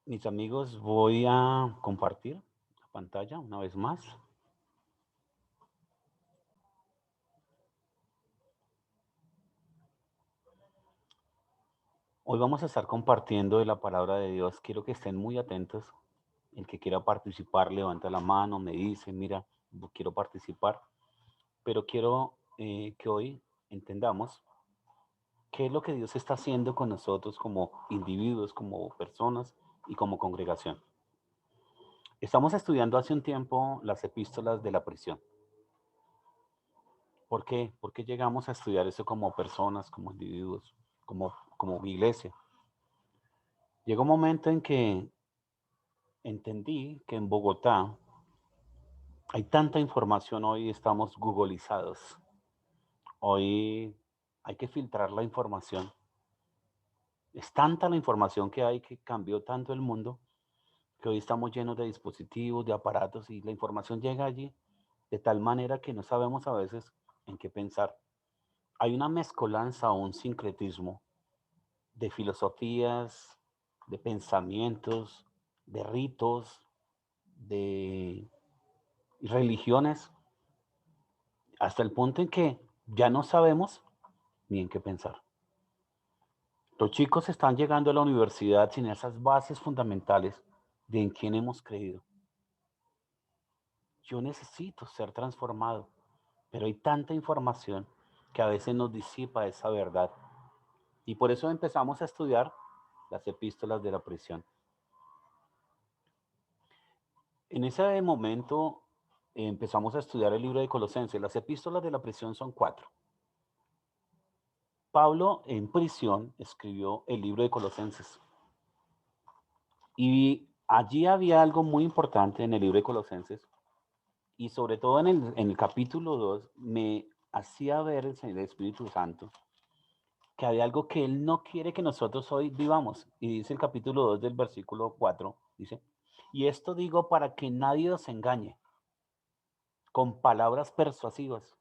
Mis amigos, voy a compartir la pantalla una vez más. Hoy vamos a estar compartiendo de la palabra de Dios. Quiero que estén muy atentos. El que quiera participar, levanta la mano, me dice, mira, quiero participar. Pero quiero que hoy entendamos qué es lo que Dios está haciendo con nosotros como individuos, como personas y como congregación. Estamos estudiando hace un tiempo las epístolas de la prisión. ¿Por qué? ¿Por qué llegamos a estudiar eso como personas, como individuos, como iglesia? Llegó un momento en que entendí que en Bogotá hay tanta información, hoy estamos googleizados, hoy hay que filtrar la información. Es tanta la información que hay que cambió tanto el mundo que hoy estamos llenos de dispositivos, de aparatos y la información llega allí de tal manera que no sabemos a veces en qué pensar. Hay una mezcolanza o un sincretismo de filosofías, de pensamientos, de ritos, de religiones, hasta el punto en que ya no sabemos ni en qué pensar. Los chicos están llegando a la universidad sin esas bases fundamentales de en quién hemos creído. Yo necesito ser transformado, pero hay tanta información que a veces nos disipa esa verdad. Y por eso empezamos a estudiar las epístolas de la prisión. En ese momento empezamos a estudiar el libro de Colosenses. Las epístolas de la prisión son cuatro. Pablo en prisión escribió el libro de Colosenses. Y allí había algo muy importante en el libro de Colosenses. Y sobre todo en el capítulo 2 me hacía ver el Señor Espíritu Santo que hay algo que Él no quiere que nosotros hoy vivamos. Y dice el capítulo 2 del versículo 4, dice, y esto digo para que nadie os engañe con palabras persuasivas.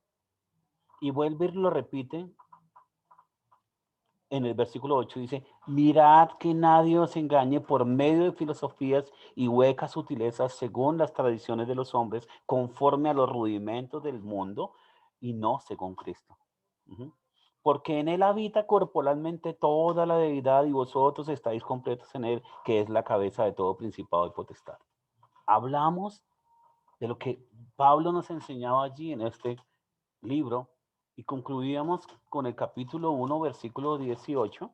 Y vuelve y lo repite en el versículo 8, dice, mirad que nadie os engañe por medio de filosofías y huecas sutilezas según las tradiciones de los hombres, conforme a los rudimentos del mundo y no según Cristo. Ujú. Porque en él habita corporalmente toda la deidad y vosotros estáis completos en él, que es la cabeza de todo principado y potestad. Hablamos de lo que Pablo nos enseñaba allí en este libro y concluíamos con el capítulo 1, versículo 18.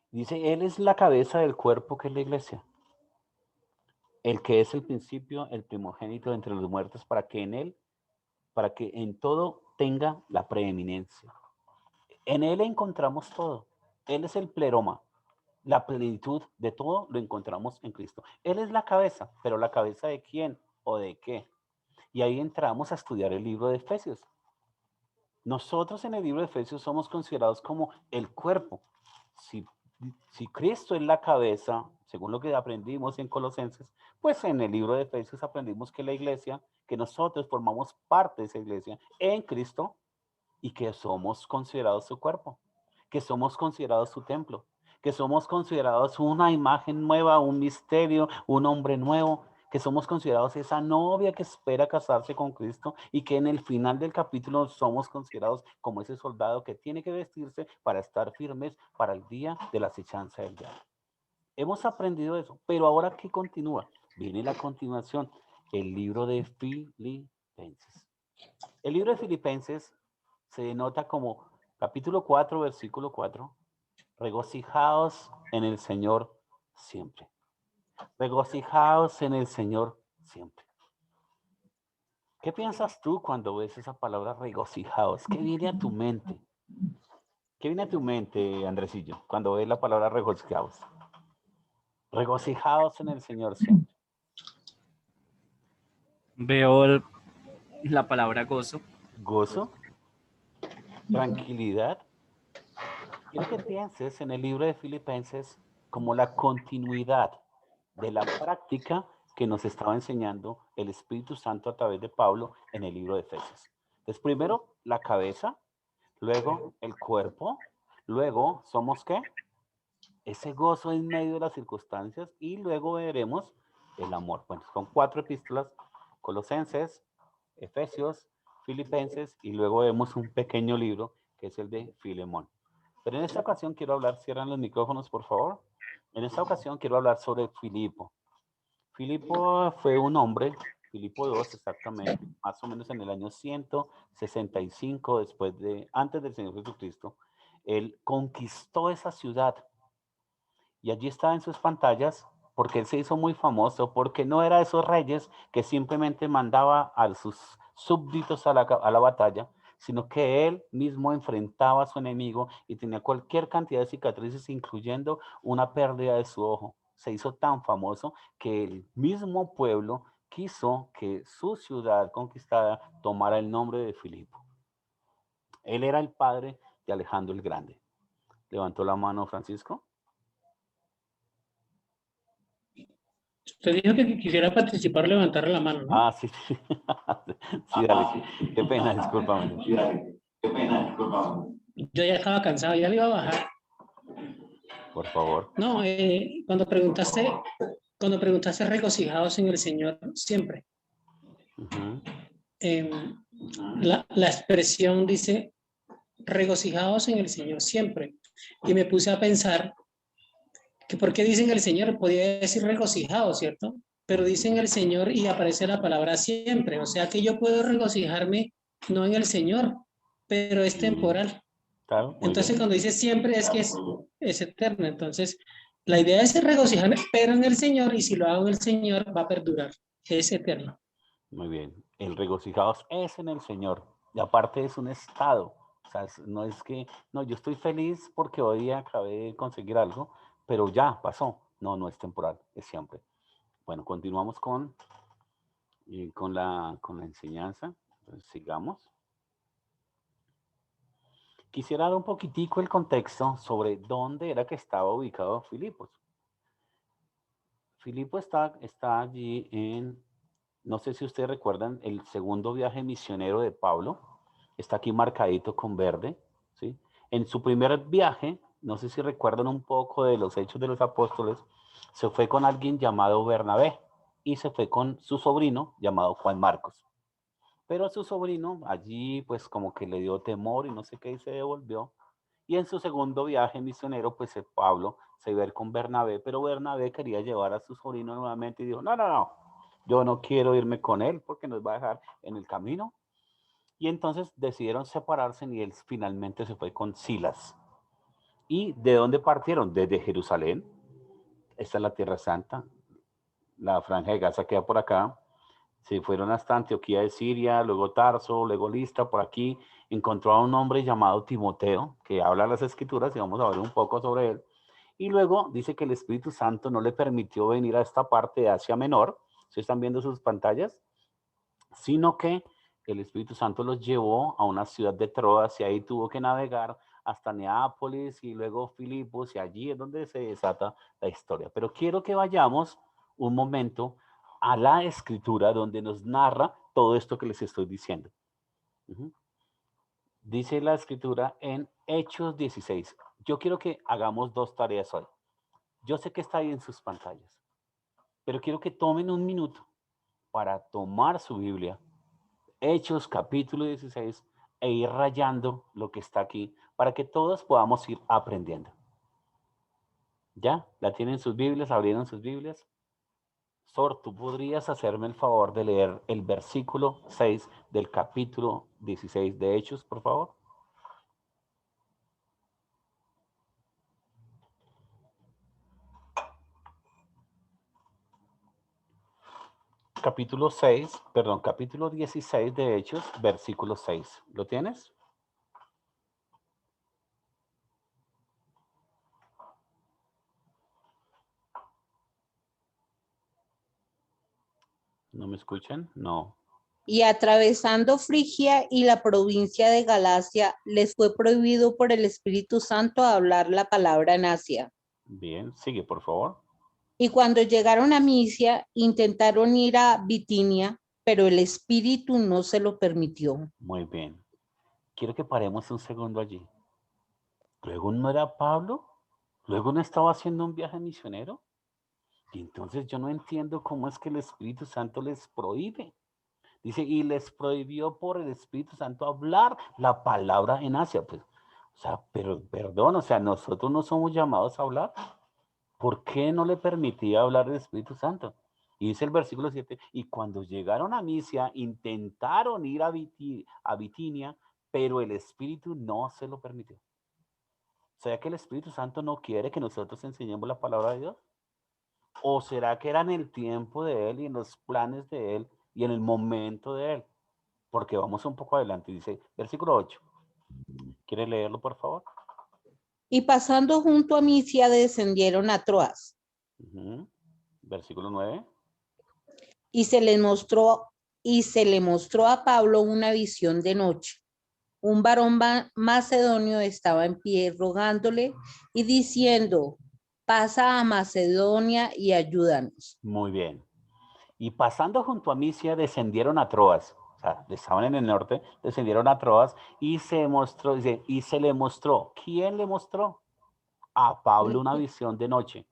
Dice, Él es la cabeza del cuerpo que es la iglesia, el que es el principio, el primogénito entre los muertos, para que en todo tenga la preeminencia. En Él encontramos todo. Él es el pleroma. La plenitud de todo lo encontramos en Cristo. Él es la cabeza, pero la cabeza de quién o de qué. Y ahí entramos a estudiar el libro de Efesios. Nosotros en el libro de Efesios somos considerados como el cuerpo. Si, si Cristo es la cabeza, según lo que aprendimos en Colosenses, pues en el libro de Efesios aprendimos que la iglesia, que nosotros formamos parte de esa iglesia en Cristo y que somos considerados su cuerpo, que somos considerados su templo, que somos considerados una imagen nueva, un misterio, un hombre nuevo, que somos considerados esa novia que espera casarse con Cristo y que en el final del capítulo somos considerados como ese soldado que tiene que vestirse para estar firmes para el día de la acechanza del diablo. Hemos aprendido eso, pero ahora ¿qué continúa? Viene la continuación, el libro de Filipenses. El libro de Filipenses se denota como capítulo 4, versículo 4, regocijaos en el Señor siempre. Regocijaos en el Señor siempre. ¿Qué piensas tú cuando ves esa palabra regocijaos? ¿Qué viene a tu mente? ¿Qué viene a tu mente, Andresillo, cuando ves la palabra regocijaos? Regocijaos en el Señor siempre. Veo la palabra gozo. Gozo, tranquilidad. Quiero que pienses en el libro de Filipenses como la continuidad de la práctica que nos estaba enseñando el Espíritu Santo a través de Pablo en el libro de Efesios. Entonces, primero la cabeza, luego el cuerpo, luego somos ¿qué? ese gozo en medio de las circunstancias, y luego veremos el amor. Bueno, son 4 epístolas: Colosenses, Efesios, Filipenses, y luego vemos un pequeño libro que es el de Filemón. Pero en esta ocasión quiero hablar, cierran los micrófonos por favor. En esta ocasión quiero hablar sobre Filipo. Filipo fue un hombre, Filipo II exactamente, más o menos en el año 165 antes del Señor Jesucristo. Él conquistó esa ciudad y allí está en sus pantallas porque él se hizo muy famoso, porque no era de esos reyes que simplemente mandaba a sus súbditos a la batalla, sino que él mismo enfrentaba a su enemigo y tenía cualquier cantidad de cicatrices, incluyendo una pérdida de su ojo. Se hizo tan famoso que el mismo pueblo quiso que su ciudad conquistada tomara el nombre de Filipo. Él era el padre de Alejandro el Grande. Levantó la mano Francisco. Usted dijo que quisiera participar, levantar la mano, ¿no? Ah, sí, sí. Sí, dale. Qué pena, discúlpame. Sí, dale. Qué pena, discúlpame. Yo ya estaba cansado, ya le iba a bajar. Por favor. No, cuando preguntaste regocijados en el Señor, siempre. Ujú. La expresión dice regocijados en el Señor, siempre. Y me puse a pensar que por qué dicen el Señor, podía decir regocijado, ¿cierto? Pero dicen el Señor y aparece la palabra siempre. O sea que yo puedo regocijarme no en el Señor, pero es temporal. Claro, muy Entonces bien. cuando dice siempre es que es eterno. Entonces la idea es regocijarme, pero en el Señor, y si lo hago en el Señor va a perdurar, es eterno. Muy bien. El regocijados es en el Señor. Y aparte es un estado. O sea, no es que, no, yo estoy feliz porque hoy acabé de conseguir algo, pero ya pasó. No, no es temporal, es siempre. Bueno, continuamos con la enseñanza. Entonces, sigamos. Quisiera dar un poquitico el contexto sobre dónde era que estaba ubicado Filipos. Filipo está allí no sé si ustedes recuerdan, el segundo viaje misionero de Pablo. Está aquí marcadito con verde, ¿sí? En su primer viaje, no sé si recuerdan un poco de los Hechos de los Apóstoles, se fue con alguien llamado Bernabé y se fue con su sobrino llamado Juan Marcos. Pero a su sobrino allí pues como que le dio temor y no sé qué y se devolvió. Y en su segundo viaje misionero pues Pablo se iba a ir con Bernabé, pero Bernabé quería llevar a su sobrino nuevamente y dijo, no, no, no, yo no quiero irme con él porque nos va a dejar en el camino. Y entonces decidieron separarse y él finalmente se fue con Silas. ¿Y de dónde partieron? Desde Jerusalén. Esta es la Tierra Santa. La Franja de Gaza queda por acá. Se fueron hasta Antioquía de Siria, luego Tarso, luego Listra, por aquí. Encontró a un hombre llamado Timoteo, que habla las escrituras y vamos a ver un poco sobre él. Y luego dice que el Espíritu Santo no le permitió venir a esta parte de Asia Menor, si están viendo sus pantallas, sino que el Espíritu Santo los llevó a una ciudad de Troas y ahí tuvo que navegar hasta Neápolis y luego Filipos y allí es donde se desata la historia. Pero quiero que vayamos un momento a la escritura donde nos narra todo esto que les estoy diciendo. Dice la escritura en Hechos 16. Yo quiero que hagamos 2 tareas hoy. Yo sé que está ahí en sus pantallas, pero quiero que tomen un minuto para tomar su Biblia, Hechos capítulo 16, e ir rayando lo que está aquí para que todos podamos ir aprendiendo. ¿Ya? ¿La tienen sus Biblias? ¿Abrieron sus Biblias? Sor, ¿tú podrías hacerme el favor de leer el versículo 6 del capítulo 16 de Hechos, por favor? Capítulo 16 de Hechos, versículo 6. ¿Lo tienes? ¿No me escuchan? No. Y atravesando Frigia y la provincia de Galacia, les fue prohibido por el Espíritu Santo hablar la palabra en Asia. Bien, sigue, por favor. Y cuando llegaron a Misia, intentaron ir a Bitinia, pero el Espíritu no se lo permitió. Muy bien. Quiero que paremos un segundo allí. Luego no era Pablo Luego no estaba haciendo un viaje misionero. Y entonces yo no entiendo cómo es que el Espíritu Santo les prohíbe. Dice, y les prohibió por el Espíritu Santo hablar la palabra en Asia. Pues, o sea, pero perdón, o sea, nosotros no somos llamados a hablar. ¿Por qué no le permitía hablar el Espíritu Santo? Y dice el versículo 7, y cuando llegaron a Misia, intentaron ir a Bitinia, pero el Espíritu no se lo permitió. O sea, que el Espíritu Santo no quiere que nosotros enseñemos la palabra de Dios. ¿O será que era en el tiempo de Él y en los planes de Él y en el momento de Él? Porque vamos un poco adelante, dice, versículo 8. ¿Quiere leerlo, por favor? Y pasando junto a Misia, descendieron a Troas. Versículo 9. Y se le mostró a Pablo una visión de noche. Un varón macedonio estaba en pie rogándole y diciendo, pasa a Macedonia y ayúdanos. Muy bien. Y pasando junto a Misia, descendieron a Troas. O sea, estaban en el norte, descendieron a Troas y se mostró, dice, y se le mostró. ¿Quién le mostró? A Pablo una visión de noche.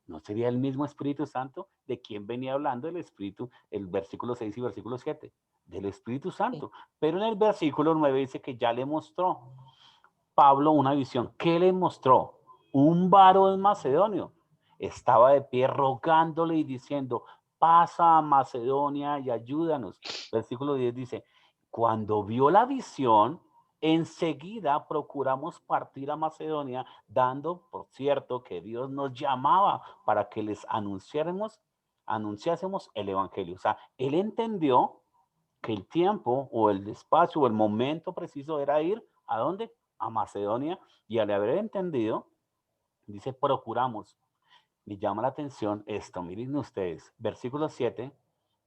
¿No sería el mismo Espíritu Santo? ¿De quién venía hablando el Espíritu? El versículo 6 y versículo 7. Del Espíritu Santo. Pero en el versículo 9 dice que ya le mostró Pablo una visión. ¿Qué le mostró? Un varón macedonio. Estaba de pie rogándole y diciendo, pasa a Macedonia y ayúdanos. Versículo 10 dice, cuando vio la visión, enseguida procuramos partir a Macedonia, dando por cierto que Dios nos llamaba para que les anunciásemos el evangelio. O sea, él entendió que el tiempo o el espacio o el momento preciso era ir ¿a dónde? A Macedonia. Y al haber entendido, dice, procuramos. Me llama la atención esto, miren ustedes, versículo 7,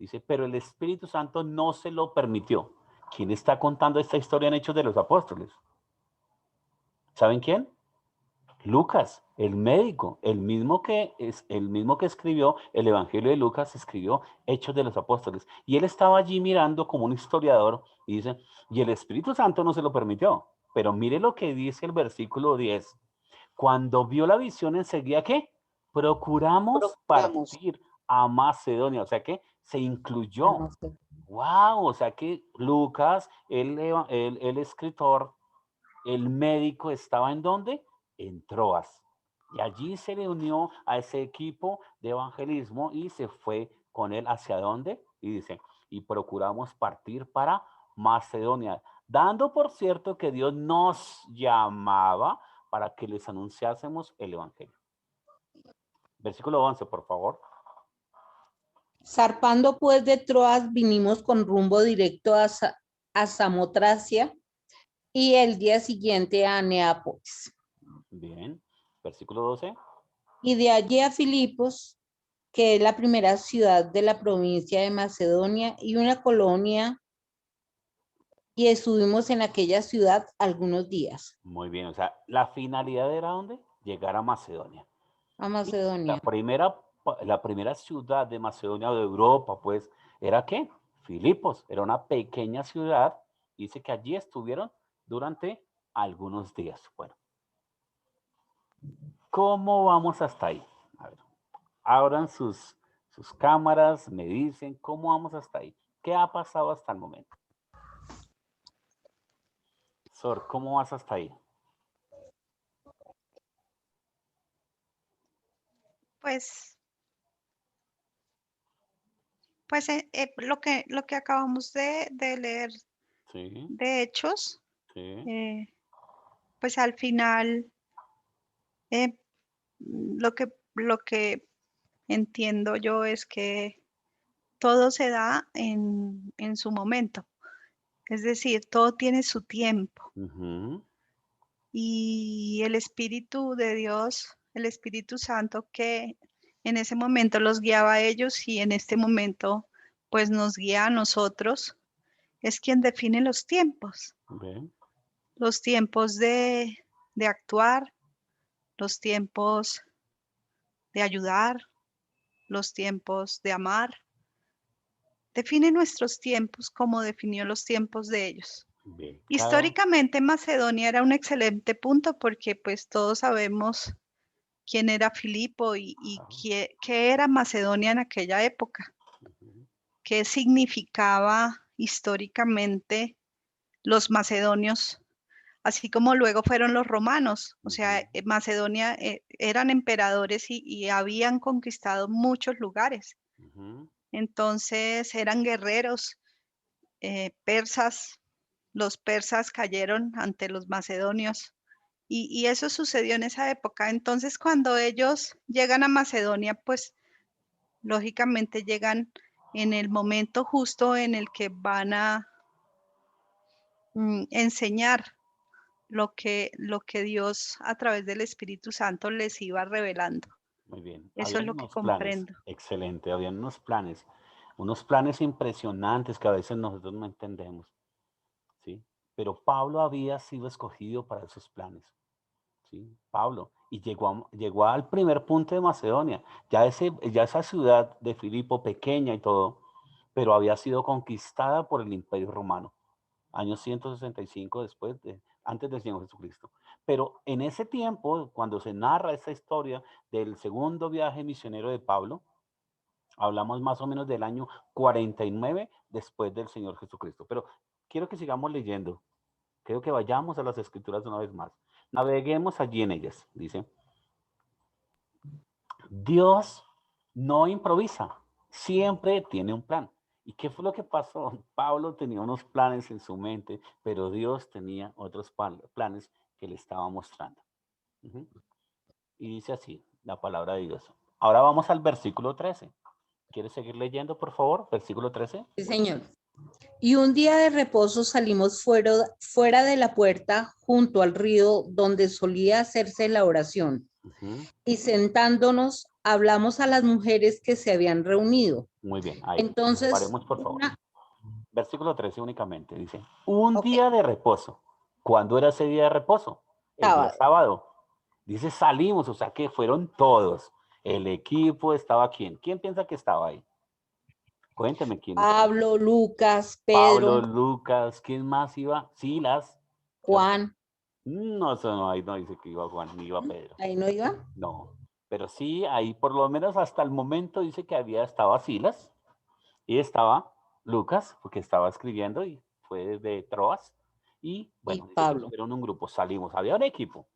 dice, pero el Espíritu Santo no se lo permitió. ¿Quién está contando esta historia en Hechos de los Apóstoles? ¿Saben quién? Lucas, el médico, el mismo que escribió el Evangelio de Lucas, escribió Hechos de los Apóstoles. Y él estaba allí mirando como un historiador y dice, y el Espíritu Santo no se lo permitió. Pero mire lo que dice el versículo 10. Cuando vio la visión enseguida, ¿qué? Procuramos partir a Macedonia. O sea que se incluyó. Wow, o sea que Lucas, el escritor, el médico, ¿estaba en dónde? En Troas. Y allí se le unió a ese equipo de evangelismo y se fue con él hacia dónde. Y dice, y procuramos partir para Macedonia, dando por cierto que Dios nos llamaba para que les anunciásemos el evangelio. Versículo 11, por favor. Zarpando pues de Troas, vinimos con rumbo directo a Samotracia y el día siguiente a Neápolis. Bien. Versículo 12. Y de allí a Filipos, que es la primera ciudad de la provincia de Macedonia y una colonia, y estuvimos en aquella ciudad algunos días. Muy bien, o sea, la finalidad era ¿dónde? Llegar a Macedonia. A Macedonia. La primera ciudad de Macedonia o de Europa, pues, ¿era qué? Filipos, era una pequeña ciudad. Dice que allí estuvieron durante algunos días. Bueno, ¿cómo vamos hasta ahí? A ver, abran sus cámaras, me dicen, ¿cómo vamos hasta ahí? ¿Qué ha pasado hasta el momento? Sor, ¿cómo vas hasta ahí? Pues lo que acabamos de leer Sí, de Hechos, sí. pues al final lo que entiendo yo es que todo se da en su momento. Es decir, todo tiene su tiempo. Ujú. Y el Espíritu de Dios, el Espíritu Santo que en ese momento los guiaba a ellos y en este momento pues nos guía a nosotros, es quien define los tiempos. Bien. Los tiempos de actuar, los tiempos de ayudar, los tiempos de amar. Define nuestros tiempos como definió los tiempos de ellos. Bien. Históricamente Macedonia era un excelente punto porque pues todos sabemos quién era Filipo y Ajá. qué era Macedonia en aquella época, Ujú. qué significaba históricamente los macedonios, así como luego fueron los romanos. O sea, Ujú. Macedonia eran emperadores y habían conquistado muchos lugares. Ujú. Entonces eran guerreros persas. Los persas cayeron ante los macedonios y eso sucedió en esa época. Entonces, cuando ellos llegan a Macedonia, pues lógicamente llegan en el momento justo en el que van a enseñar lo que Dios a través del Espíritu Santo les iba revelando. Muy bien. Eso es Habían lo que unos planes, comprendo. excelente, habían unos planes impresionantes que a veces nosotros no entendemos, ¿sí? Pero Pablo había sido escogido para esos planes, ¿sí? Pablo, y llegó al primer punto de Macedonia, ya esa ciudad de Filipo, pequeña y todo, pero había sido conquistada por el Imperio Romano, años 165 antes del Señor Jesucristo. Pero en ese tiempo, cuando se narra esa historia del segundo viaje misionero de Pablo, hablamos más o menos del año 49 después del Señor Jesucristo. Pero quiero que sigamos leyendo. Creo que vayamos a las escrituras una vez más. Naveguemos allí en ellas. Dice, Dios no improvisa, siempre tiene un plan. ¿Y qué fue lo que pasó? Pablo tenía unos planes en su mente, pero Dios tenía otros planes que le estaba mostrando. Ujú. Y dice así, la palabra de Dios. Ahora vamos al versículo 13. ¿Quieres seguir leyendo, por favor? Versículo 13. Sí, señor. Y un día de reposo salimos fuera de la puerta junto al río donde solía hacerse la oración. Ujú. Y sentándonos, hablamos a las mujeres que se habían reunido. Muy bien, ahí. Entonces, Paremos, por favor. una, Versículo 13 únicamente. Dice, un ok, día de reposo. ¿Cuándo era ese día de reposo? El día sábado. sábado. Dice, salimos, o sea que fueron todos. El equipo estaba ¿quién? ¿Quién piensa que estaba ahí? Cuénteme quién estaba. Pablo, Lucas, Pablo, Pedro, Lucas, ¿quién más iba? Silas, ¿cierto? Juan. No, eso no, ahí no dice que iba Juan, ni iba Pedro. Ahí no iba. No, pero sí, ahí por lo menos hasta el momento dice que estaba Silas y estaba Lucas, porque estaba escribiendo y fue de Troas. Y Y bueno, dice que Pablo. fueron un grupo, salimos, había un equipo,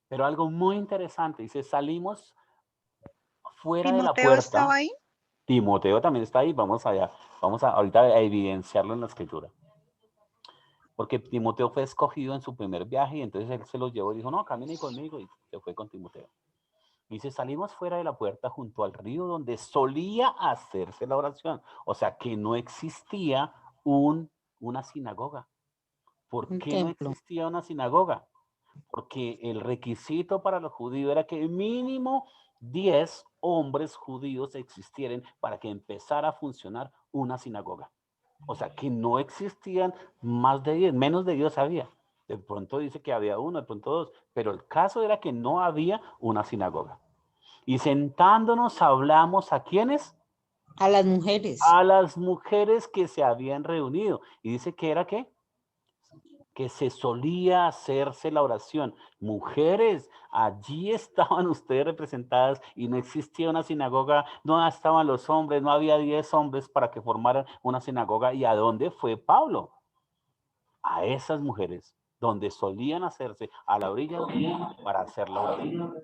pero algo muy interesante, dice, salimos fuera de la Timoteo estaba puerta. ahí. Timoteo también está ahí, vamos allá, vamos a ahorita a evidenciarlo en la escritura. Porque Timoteo fue escogido en su primer viaje y entonces él se los llevó y dijo, no, caminen conmigo y se fue con Timoteo. Dice, salimos fuera de la puerta junto al río donde solía hacerse la oración. O sea, que no existía una sinagoga. ¿Por Un qué no templo. existía una sinagoga? Porque el requisito para los judíos era que mínimo 10 hombres judíos existieran para que empezara a funcionar una sinagoga. O sea, que no existían más de 10, menos de 10 había. De pronto dice que había uno, de pronto dos, pero el caso era que no había una sinagoga. Y sentándonos hablamos a quiénes? A las mujeres. A las mujeres que se habían reunido. Y dice que era qué? Que se solía hacerse la oración. Mujeres, allí estaban ustedes representadas y no existía una sinagoga, no estaban los hombres, no había 10 hombres para que formaran una sinagoga. ¿Y a dónde fue Pablo? A esas mujeres, donde solían hacerse a la orilla del río para hacer la oración.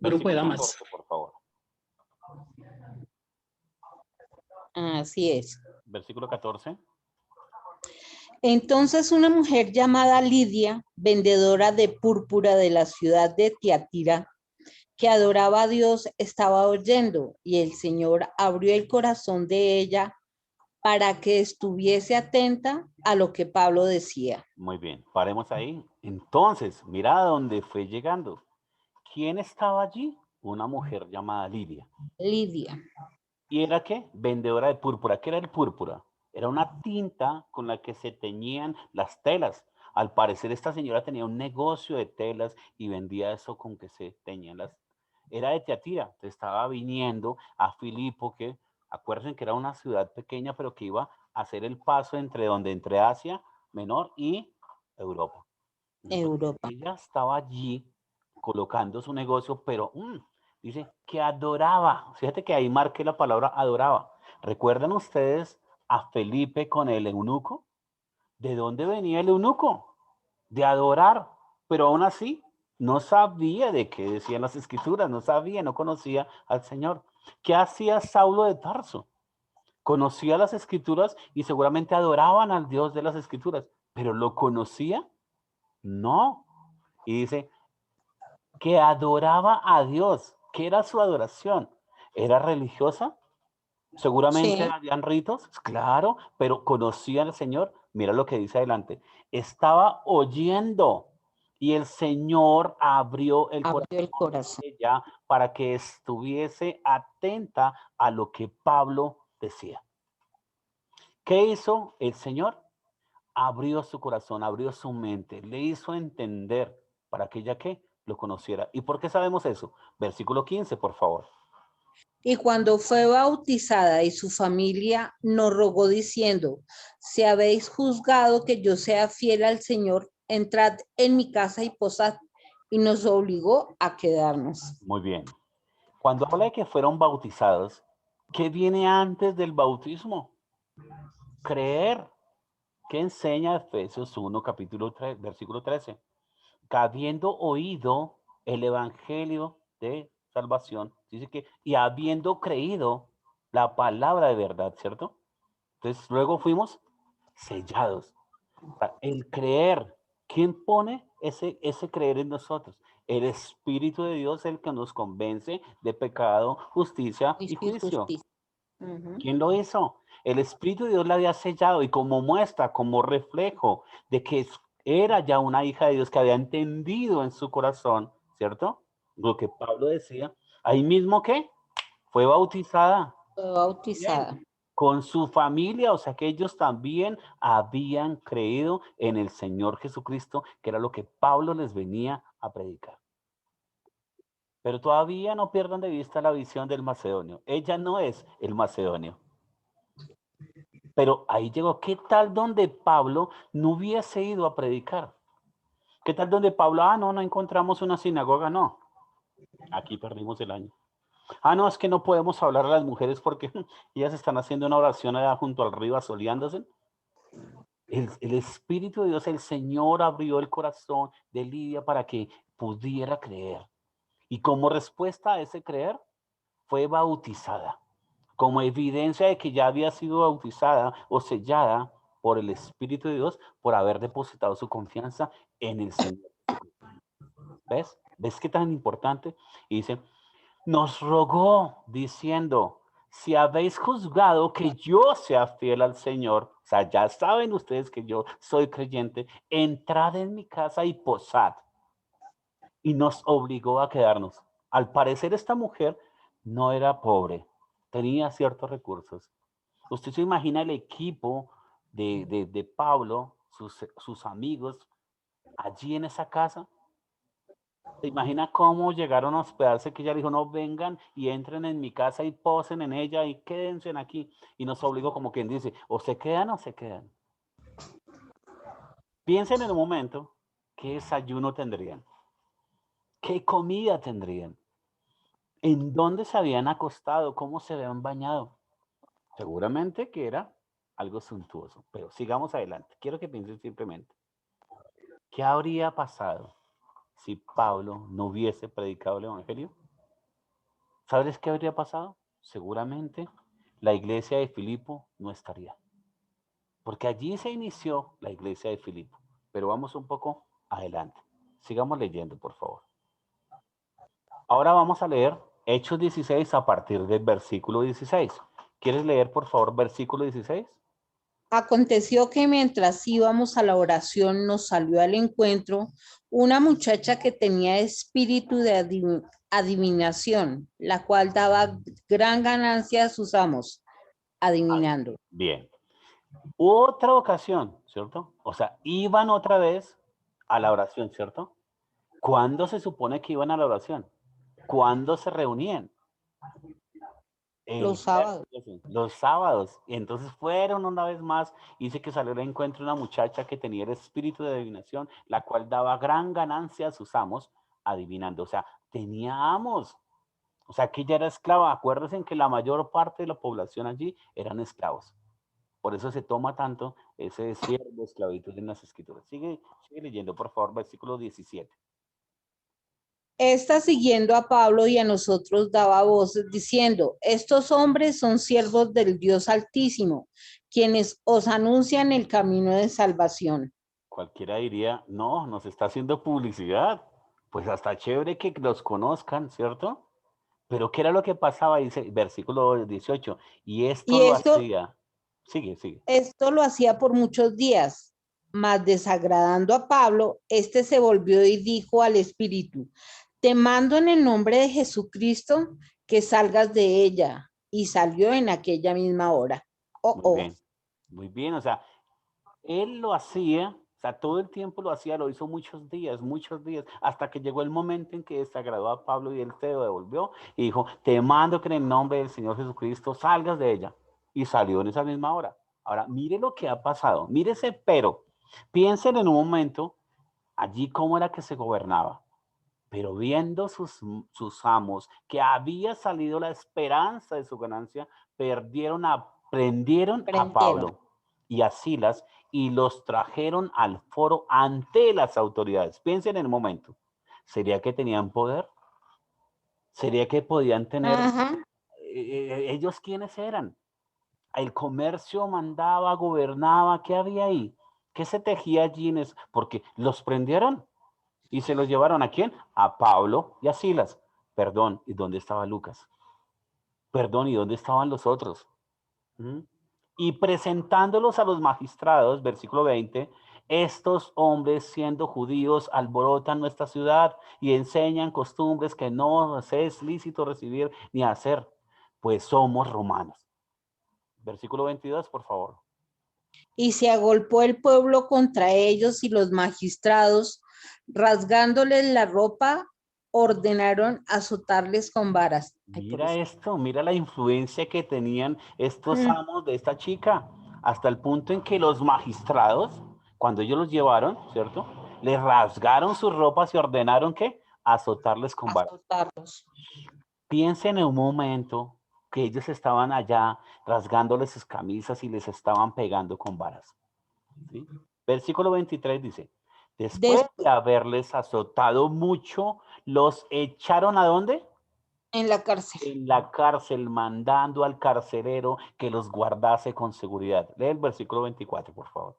Grupo de Versículo damas. 14, por favor. Así es. Versículo 14. Entonces una mujer llamada Lidia, vendedora de púrpura de la ciudad de Tiatira, que adoraba a Dios, estaba oyendo y el Señor abrió el corazón de ella para que estuviese atenta a lo que Pablo decía. Muy bien, paremos ahí. Entonces, mira a dónde fue llegando. ¿Quién estaba allí? Una mujer llamada Lidia. Lidia. ¿Y era qué? Vendedora de púrpura. ¿Qué era el púrpura? Era una tinta con la que se teñían las telas. Al parecer esta señora tenía un negocio de telas y vendía eso con que se teñían las. Era de Tiatira. Estaba viniendo a Filipo, que acuérdense que era una ciudad pequeña, pero que iba a hacer el paso entre Asia Menor y Europa. Entonces Europa. ella estaba allí colocando su negocio, pero dice que adoraba. Fíjate que ahí marqué la palabra adoraba. ¿Recuerdan ustedes a Felipe con el eunuco? ¿De dónde venía el eunuco? De adorar, pero aún así no sabía de qué decían las escrituras, no sabía, no conocía al Señor. ¿Qué hacía Saulo de Tarso? Conocía las escrituras y seguramente adoraban al Dios de las escrituras, pero ¿lo conocía? No. Y dice que adoraba a Dios. ¿Qué era su adoración? ¿Era religiosa? Seguramente Sí. habían ritos, claro, pero conocían al Señor. Mira lo que dice adelante. Estaba oyendo y el Señor abrió el Abrió el corazón corazón. de ella para que estuviese atenta a lo que Pablo decía. ¿Qué hizo el Señor? Abrió su corazón, abrió su mente, le hizo entender para que ella que lo conociera. ¿Y por qué sabemos eso? Versículo 15, por favor. Y cuando fue bautizada y su familia nos rogó diciendo, si habéis juzgado que yo sea fiel al Señor, entrad en mi casa y posad. Y nos obligó a quedarnos. Muy bien. Cuando habla de que fueron bautizados, ¿qué viene antes del bautismo? Creer. ¿Qué enseña Efesios 1, capítulo 3, versículo 13? Que habiendo oído el evangelio de salvación, dice que, y habiendo creído la palabra de verdad, ¿cierto? Entonces luego fuimos sellados. El creer, ¿quién pone ese creer en nosotros? El Espíritu de Dios, el que nos convence de pecado, justicia y juicio. Justicia. Ujú. ¿Quién lo hizo? El Espíritu de Dios la había sellado y como muestra, como reflejo de que era ya una hija de Dios que había entendido en su corazón, ¿cierto? Lo que Pablo decía, ahí mismo que fue bautizada. Fue bautizada. Bien. Con su familia, o sea que ellos también habían creído en el Señor Jesucristo, que era lo que Pablo les venía a predicar. Pero todavía no pierdan de vista la visión del macedonio. Ella no es el macedonio. Pero ahí llegó, ¿qué tal donde Pablo no hubiese ido a predicar? ¿Qué tal donde Pablo, no encontramos una sinagoga? No, aquí perdimos el año. No, es que no podemos hablar a las mujeres porque ellas están haciendo una oración allá junto al río asoleándose. El Espíritu de Dios, el Señor abrió el corazón de Lidia para que pudiera creer. Y como respuesta a ese creer, fue bautizada. Como evidencia de que ya había sido bautizada o sellada por el Espíritu de Dios por haber depositado su confianza en el Señor. ¿Ves? ¿Ves qué tan importante? Y dice, nos rogó diciendo, si habéis juzgado que yo sea fiel al Señor, o sea, ya saben ustedes que yo soy creyente, entrad en mi casa y posad. Y nos obligó a quedarnos. Al parecer esta mujer no era pobre, tenía ciertos recursos. Usted se imagina el equipo de Pablo, sus amigos, allí en esa casa. ¿Se imagina cómo llegaron a hospedarse? Que ella dijo, no, vengan y entren en mi casa y posen en ella y quédense aquí. Y nos obligó como quien dice, o se quedan o se quedan. Piensen en un momento, ¿qué desayuno tendrían? ¿Qué comida tendrían? ¿En dónde se habían acostado? ¿Cómo se habían bañado? Seguramente que era algo suntuoso, pero sigamos adelante. Quiero que piensen simplemente, ¿qué habría pasado si Pablo no hubiese predicado el Evangelio? ¿Sabes qué habría pasado? Seguramente la iglesia de Filipo no estaría, porque allí se inició la iglesia de Filipo. Pero vamos un poco adelante. Sigamos leyendo, por favor. Ahora vamos a leer Hechos 16 a partir del versículo 16. ¿Quieres leer, por favor, versículo 16? Aconteció que mientras íbamos a la oración nos salió al encuentro una muchacha que tenía espíritu de adivinación, la cual daba gran ganancia a sus amos, adivinando. Bien. Otra ocasión, ¿cierto? O sea, iban otra vez a la oración, ¿cierto? ¿Cuándo se supone que iban a la oración? ¿Cuándo se reunían? Los sábados. Los sábados. Y entonces fueron una vez más. Dice que salió al encuentro una muchacha que tenía el espíritu de adivinación, la cual daba gran ganancia a sus amos, adivinando. O sea, tenía amos. O sea, que ella era esclava. Acuérdense que la mayor parte de la población allí eran esclavos. Por eso se toma tanto ese siervo, esclavitud en las escrituras. Sigue leyendo, por favor, versículo 17. Esta, siguiendo a Pablo y a nosotros, daba voces diciendo: estos hombres son siervos del Dios Altísimo, quienes os anuncian el camino de salvación. Cualquiera diría, no, nos está haciendo publicidad. Pues hasta chévere que los conozcan, ¿cierto? Pero ¿qué era lo que pasaba? Dice versículo 18. Y esto Y lo hacía. Sigue. esto lo hacía por muchos días, mas desagradando a Pablo, este se volvió y dijo al Espíritu: te mando en el nombre de Jesucristo que salgas de ella. Y salió en aquella misma hora. Muy bien. O sea, él lo hacía, o sea, todo el tiempo lo hacía, lo hizo muchos días, hasta que llegó el momento en que desagradó a Pablo y él se devolvió y dijo: te mando que en el nombre del Señor Jesucristo salgas de ella. Y salió en esa misma hora. Ahora, mire lo que ha pasado, mire ese pero. Piensen en un momento allí cómo era que se gobernaba. Pero viendo sus amos que había salido la esperanza de su ganancia, prendieron a Pablo y a Silas y los trajeron al foro ante las autoridades. Piensen en el momento. ¿Sería que tenían poder? ¿Sería que podían tener? ¿Ellos quiénes eran? El comercio mandaba, gobernaba. ¿Qué había ahí? ¿Qué se tejía allí? Porque los prendieron. ¿Y se los llevaron a quién? A Pablo y a Silas. Perdón, ¿y dónde estaba Lucas? Perdón, ¿y dónde estaban los otros? Y presentándolos a los magistrados, versículo 20, estos hombres, siendo judíos, alborotan nuestra ciudad y enseñan costumbres que no es lícito recibir ni hacer, pues somos romanos. Versículo 22, por favor. Y se agolpó el pueblo contra ellos, y los magistrados, rasgándoles la ropa, ordenaron azotarles con varas. Mira esto, mira la influencia que tenían estos amos de esta chica, hasta el punto en que los magistrados, cuando ellos los llevaron, ¿cierto? Les rasgaron sus ropas y ordenaron que azotarles con varas. Piensen en un momento que ellos estaban allá rasgándoles sus camisas y les estaban pegando con varas. ¿Sí? Versículo 23 dice: después de haberles azotado mucho, los echaron ¿a dónde? En la cárcel. En la cárcel, mandando al carcelero que los guardase con seguridad. Lee el versículo 24, por favor.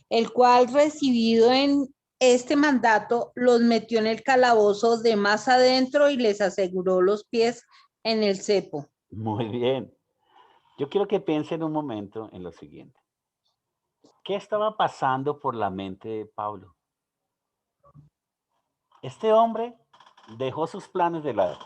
El cual, recibido en este mandato, los metió en el calabozo de más adentro y les aseguró los pies en el cepo. Muy bien. Yo quiero que piensen un momento en lo siguiente. ¿Qué estaba pasando por la mente de Pablo? Este hombre dejó sus planes de lado.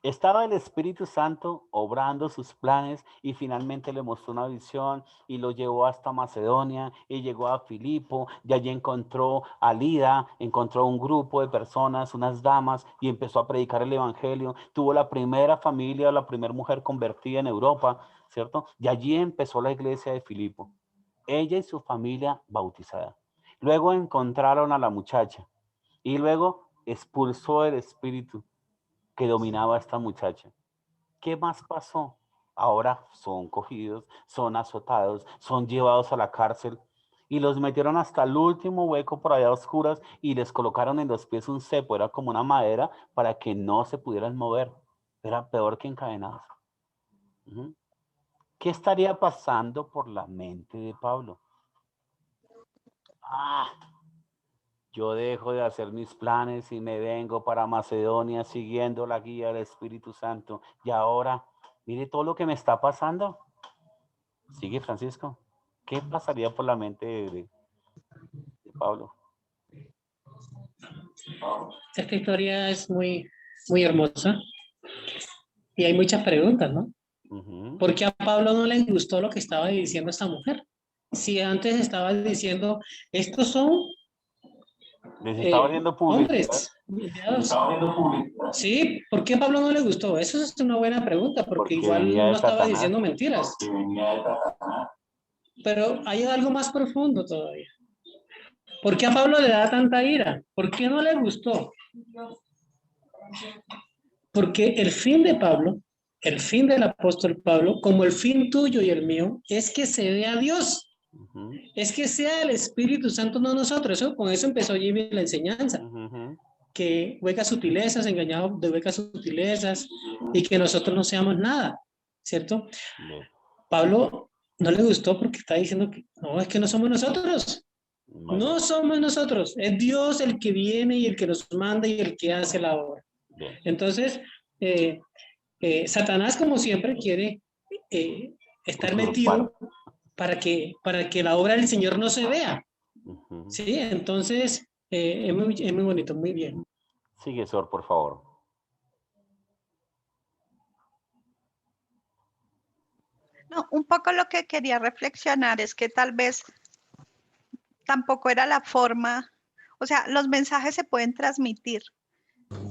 Estaba el Espíritu Santo obrando sus planes y finalmente le mostró una visión y lo llevó hasta Macedonia y llegó a Filipo y allí encontró a Lida, encontró un grupo de personas, unas damas, y empezó a predicar el evangelio. Tuvo la primera familia, la primera mujer convertida en Europa, ¿cierto? Y allí empezó la iglesia de Filipo. Ella y su familia bautizada. Luego encontraron a la muchacha y luego expulsó el espíritu que dominaba a esta muchacha. ¿Qué más pasó? Ahora son cogidos, son azotados, son llevados a la cárcel y los metieron hasta el último hueco por allá a oscuras y les colocaron en los pies un cepo, era como una madera para que no se pudieran mover. Era peor que encadenados. ¿Qué estaría pasando por la mente de Pablo? Yo dejo de hacer mis planes y me vengo para Macedonia siguiendo la guía del Espíritu Santo. Y ahora, mire todo lo que me está pasando. Sigue, Francisco. ¿Qué pasaría por la mente de Pablo? Esta historia es muy, muy hermosa y hay muchas preguntas, ¿no? ¿Por qué a Pablo no le gustó lo que estaba diciendo esta mujer? Si antes estaba diciendo, estos son les estaba haciendo hombres. Sí, ¿por qué a Pablo no le gustó? Eso es una buena pregunta, porque igual no estaba diciendo mentiras. Pero hay algo más profundo todavía. ¿Por qué a Pablo le da tanta ira? ¿Por qué no le gustó? Porque el fin de Pablo, el fin del apóstol Pablo, como el fin tuyo y el mío, es que se vea a Dios, Ujú, es que sea el Espíritu Santo, no nosotros. Con eso empezó Jimmy la enseñanza, ujú, que huecas sutilezas, engañados de huecas sutilezas, y que nosotros no seamos nada, ¿cierto? bien, Pablo no le gustó porque está diciendo que no, es que no somos nosotros. bueno, No somos nosotros, es Dios el que viene y el que nos manda y el que hace la obra. bien. Entonces, eh, Satanás, como siempre, quiere eh, estar Usurpar. metido para que la obra del Señor no se vea. Ujú. ¿Sí? Entonces, es muy bonito, muy bien. Sigue, Sor, por favor. No, un poco lo que quería reflexionar es que tal vez tampoco era la forma, o sea, los mensajes se pueden transmitir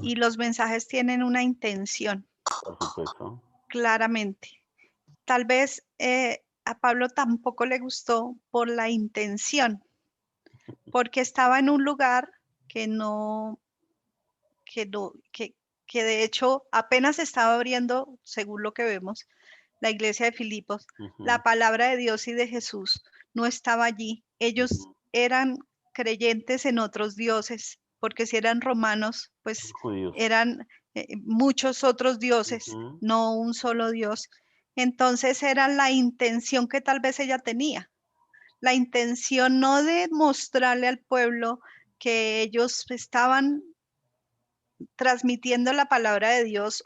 y los mensajes tienen una intención, Por supuesto. claramente. Tal vez a Pablo tampoco le gustó por la intención, porque estaba en un lugar que no, que no, que de hecho apenas estaba abriendo, según lo que vemos, la iglesia de Filipos. La Ujú, palabra de Dios y de Jesús no estaba allí. Ellos ujú. eran creyentes en otros dioses, porque si eran romanos, pues Judíos. eran muchos otros dioses, Ujú, no un solo Dios. Entonces era la intención que tal vez ella tenía, la intención no de mostrarle al pueblo que ellos estaban transmitiendo la palabra de Dios,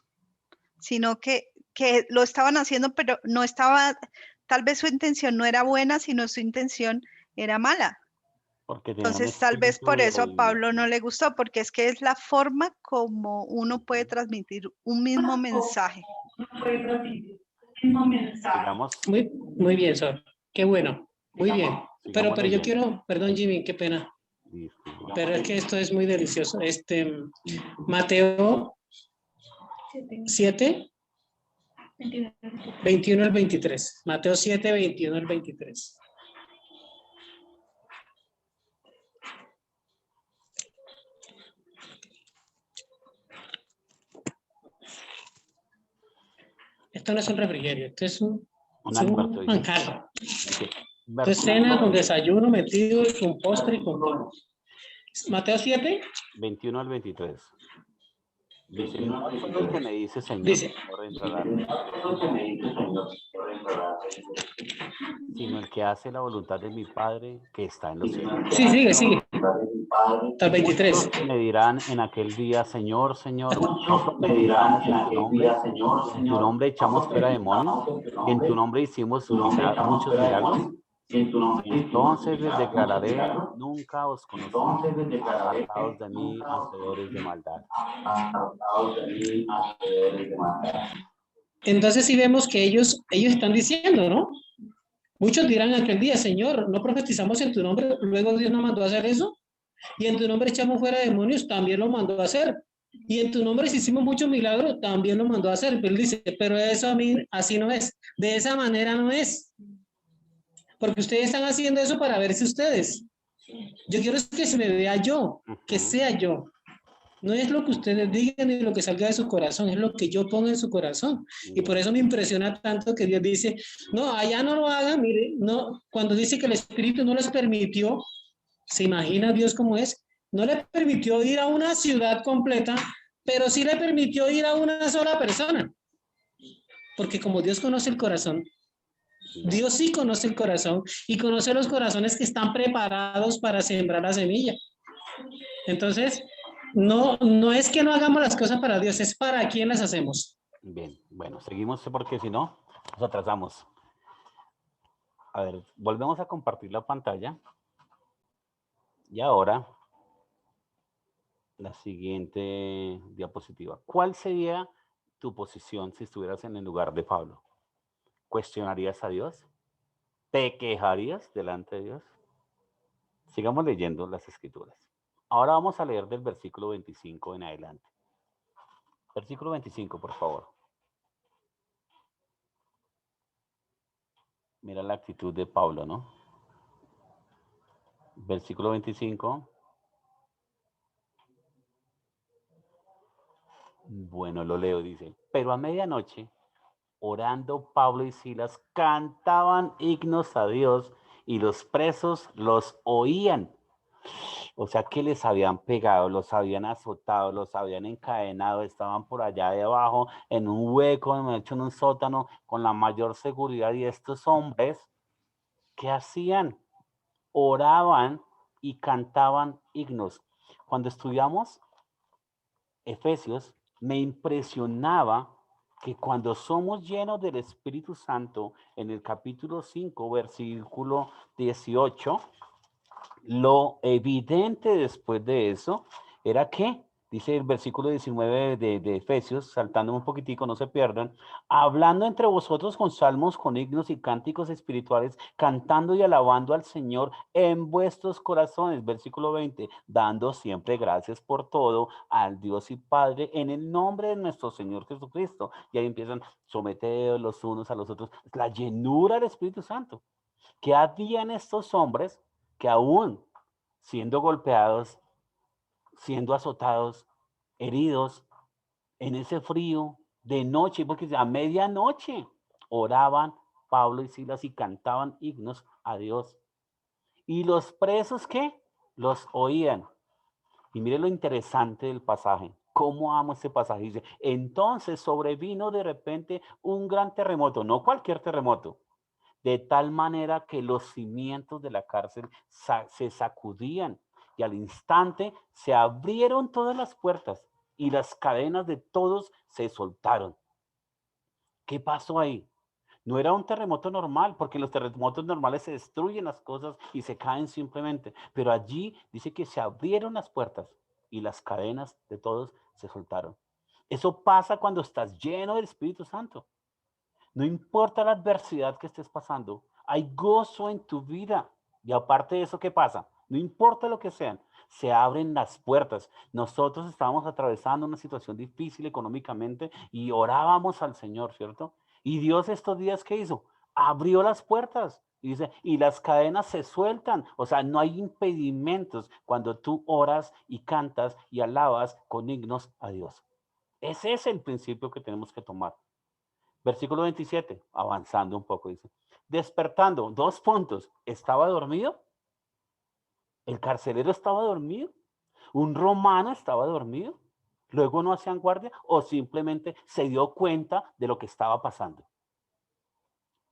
sino que lo estaban haciendo, pero no estaba, tal vez su intención no era buena, sino su intención era mala. porque tenía un Entonces, tal vez espíritu por de eso a Pablo no adivinación. le gustó, porque es que es la forma como uno puede Ujú. transmitir un mismo mensaje. Sigamos, Muy bien, Sor. Qué bueno. Muy bien. sigamos Pero yo leyendo. quiero, perdón, Jimmy, qué pena. Disculpa. Pero es que esto es muy delicioso. Mateo 7, 21 al 23. Mateo 7, 21 al 23. Esto no es un refrigerio, esto Un es almuerzo, un dice. manjar. Dice, Esto es cena con versículo desayuno metido y con postre y con todo. Mateo 7 21 al 23. Dice, no todo el que me dice Señor, dice, Señor entrará al reino de los cielos, sino el que hace la voluntad de mi Padre que está en los cielos. sí, sigue. Hasta el Muchos 23. me dirán en aquel día, Señor, Señor, no profetizamos en tu nombre echamos fuera demonios, en tu nombre hicimos muchos milagros. Entonces les declararé, nunca os conocí, apartados de mí, hacedores de maldad. Entonces sí vemos que ellos están diciendo, ¿no? Muchos dirán aquel día, Señor, no profetizamos en tu nombre, luego Dios nos mandó a hacer eso, y en tu nombre echamos fuera demonios, también lo mandó a hacer. Y en tu nombre si hicimos muchos milagros, también lo mandó a hacer. Pero él dice, pero eso a mí así no es, de esa manera no es, porque ustedes están haciendo eso para verse ustedes. Yo quiero que se me vea yo, que Ujú. sea yo. No es lo que ustedes digan ni lo que salga de su corazón, es lo que yo ponga en su corazón. Y por Bien. eso me impresiona tanto que Dios dice, no, allá no lo hagan, mire, no, cuando dice que el Espíritu no les permitió, ¿se imagina Dios cómo es? No le permitió ir a una ciudad completa, pero sí le permitió ir a una sola persona. Porque como Dios conoce el corazón, Sí. Dios sí conoce el corazón y conoce los corazones que están preparados para sembrar la semilla. Entonces, no es que no hagamos las cosas para Dios, es para quién las hacemos. Bien, bueno, seguimos porque si no, nos atrasamos. A ver, volvemos a compartir la pantalla. Y ahora, la siguiente diapositiva. ¿Cuál sería tu posición si estuvieras en el lugar de Pablo? ¿Cuestionarías a Dios? ¿Te quejarías delante de Dios? Sigamos leyendo las escrituras. Ahora vamos a leer del versículo 25 en adelante. Versículo 25, por favor. Mira la actitud de Pablo, ¿no? Versículo 25. Bueno, lo leo, dice. Pero a medianoche, orando Pablo y Silas, cantaban himnos a Dios y los presos los oían. O sea que les habían pegado, los habían azotado, los habían encadenado, estaban por allá debajo en un hueco, en un sótano, con la mayor seguridad. Y estos hombres, ¿qué hacían? Oraban y cantaban himnos. Cuando estudiamos Efesios, me impresionaba que cuando somos llenos del Espíritu Santo, en el capítulo 5, versículo 18, lo evidente después de eso era que, dice el versículo 19 de Efesios, saltando un poquitico, no se pierdan, hablando entre vosotros con salmos, con himnos y cánticos espirituales, cantando y alabando al Señor en vuestros corazones, versículo 20, dando siempre gracias por todo al Dios y Padre en el nombre de nuestro Señor Jesucristo. Y ahí empiezan someteos los unos a los otros, la llenura del Espíritu Santo. ¿Qué hacían estos hombres que aún siendo golpeados, siendo azotados, heridos, en ese frío, de noche, porque a medianoche oraban Pablo y Silas y cantaban himnos a Dios? ¿Y los presos qué? Los oían. Y mire lo interesante del pasaje. ¿Cómo amo este pasaje? Dice, entonces sobrevino de repente un gran terremoto, no cualquier terremoto, de tal manera que los cimientos de la cárcel se sacudían y al instante se abrieron todas las puertas y las cadenas de todos se soltaron. ¿Qué pasó ahí? No era un terremoto normal, porque los terremotos normales se destruyen las cosas y se caen simplemente, pero allí dice que se abrieron las puertas y las cadenas de todos se soltaron. Eso pasa cuando estás lleno del Espíritu Santo. No importa la adversidad que estés pasando, hay gozo en tu vida. Y aparte de eso, ¿qué pasa? No importa lo que sean, se abren las puertas. Nosotros estábamos atravesando una situación difícil económicamente y orábamos al Señor, ¿cierto? Y Dios estos días, ¿qué hizo? Abrió las puertas. Y dice, y las cadenas se sueltan. O sea, no hay impedimentos cuando tú oras y cantas y alabas con himnos a Dios. Ese es el principio que tenemos que tomar. Versículo 27, avanzando un poco, dice, despertando, 2 puntos, ¿estaba dormido? ¿El carcelero estaba dormido? ¿Un romano estaba dormido? ¿Luego no hacían guardia? ¿O simplemente se dio cuenta de lo que estaba pasando?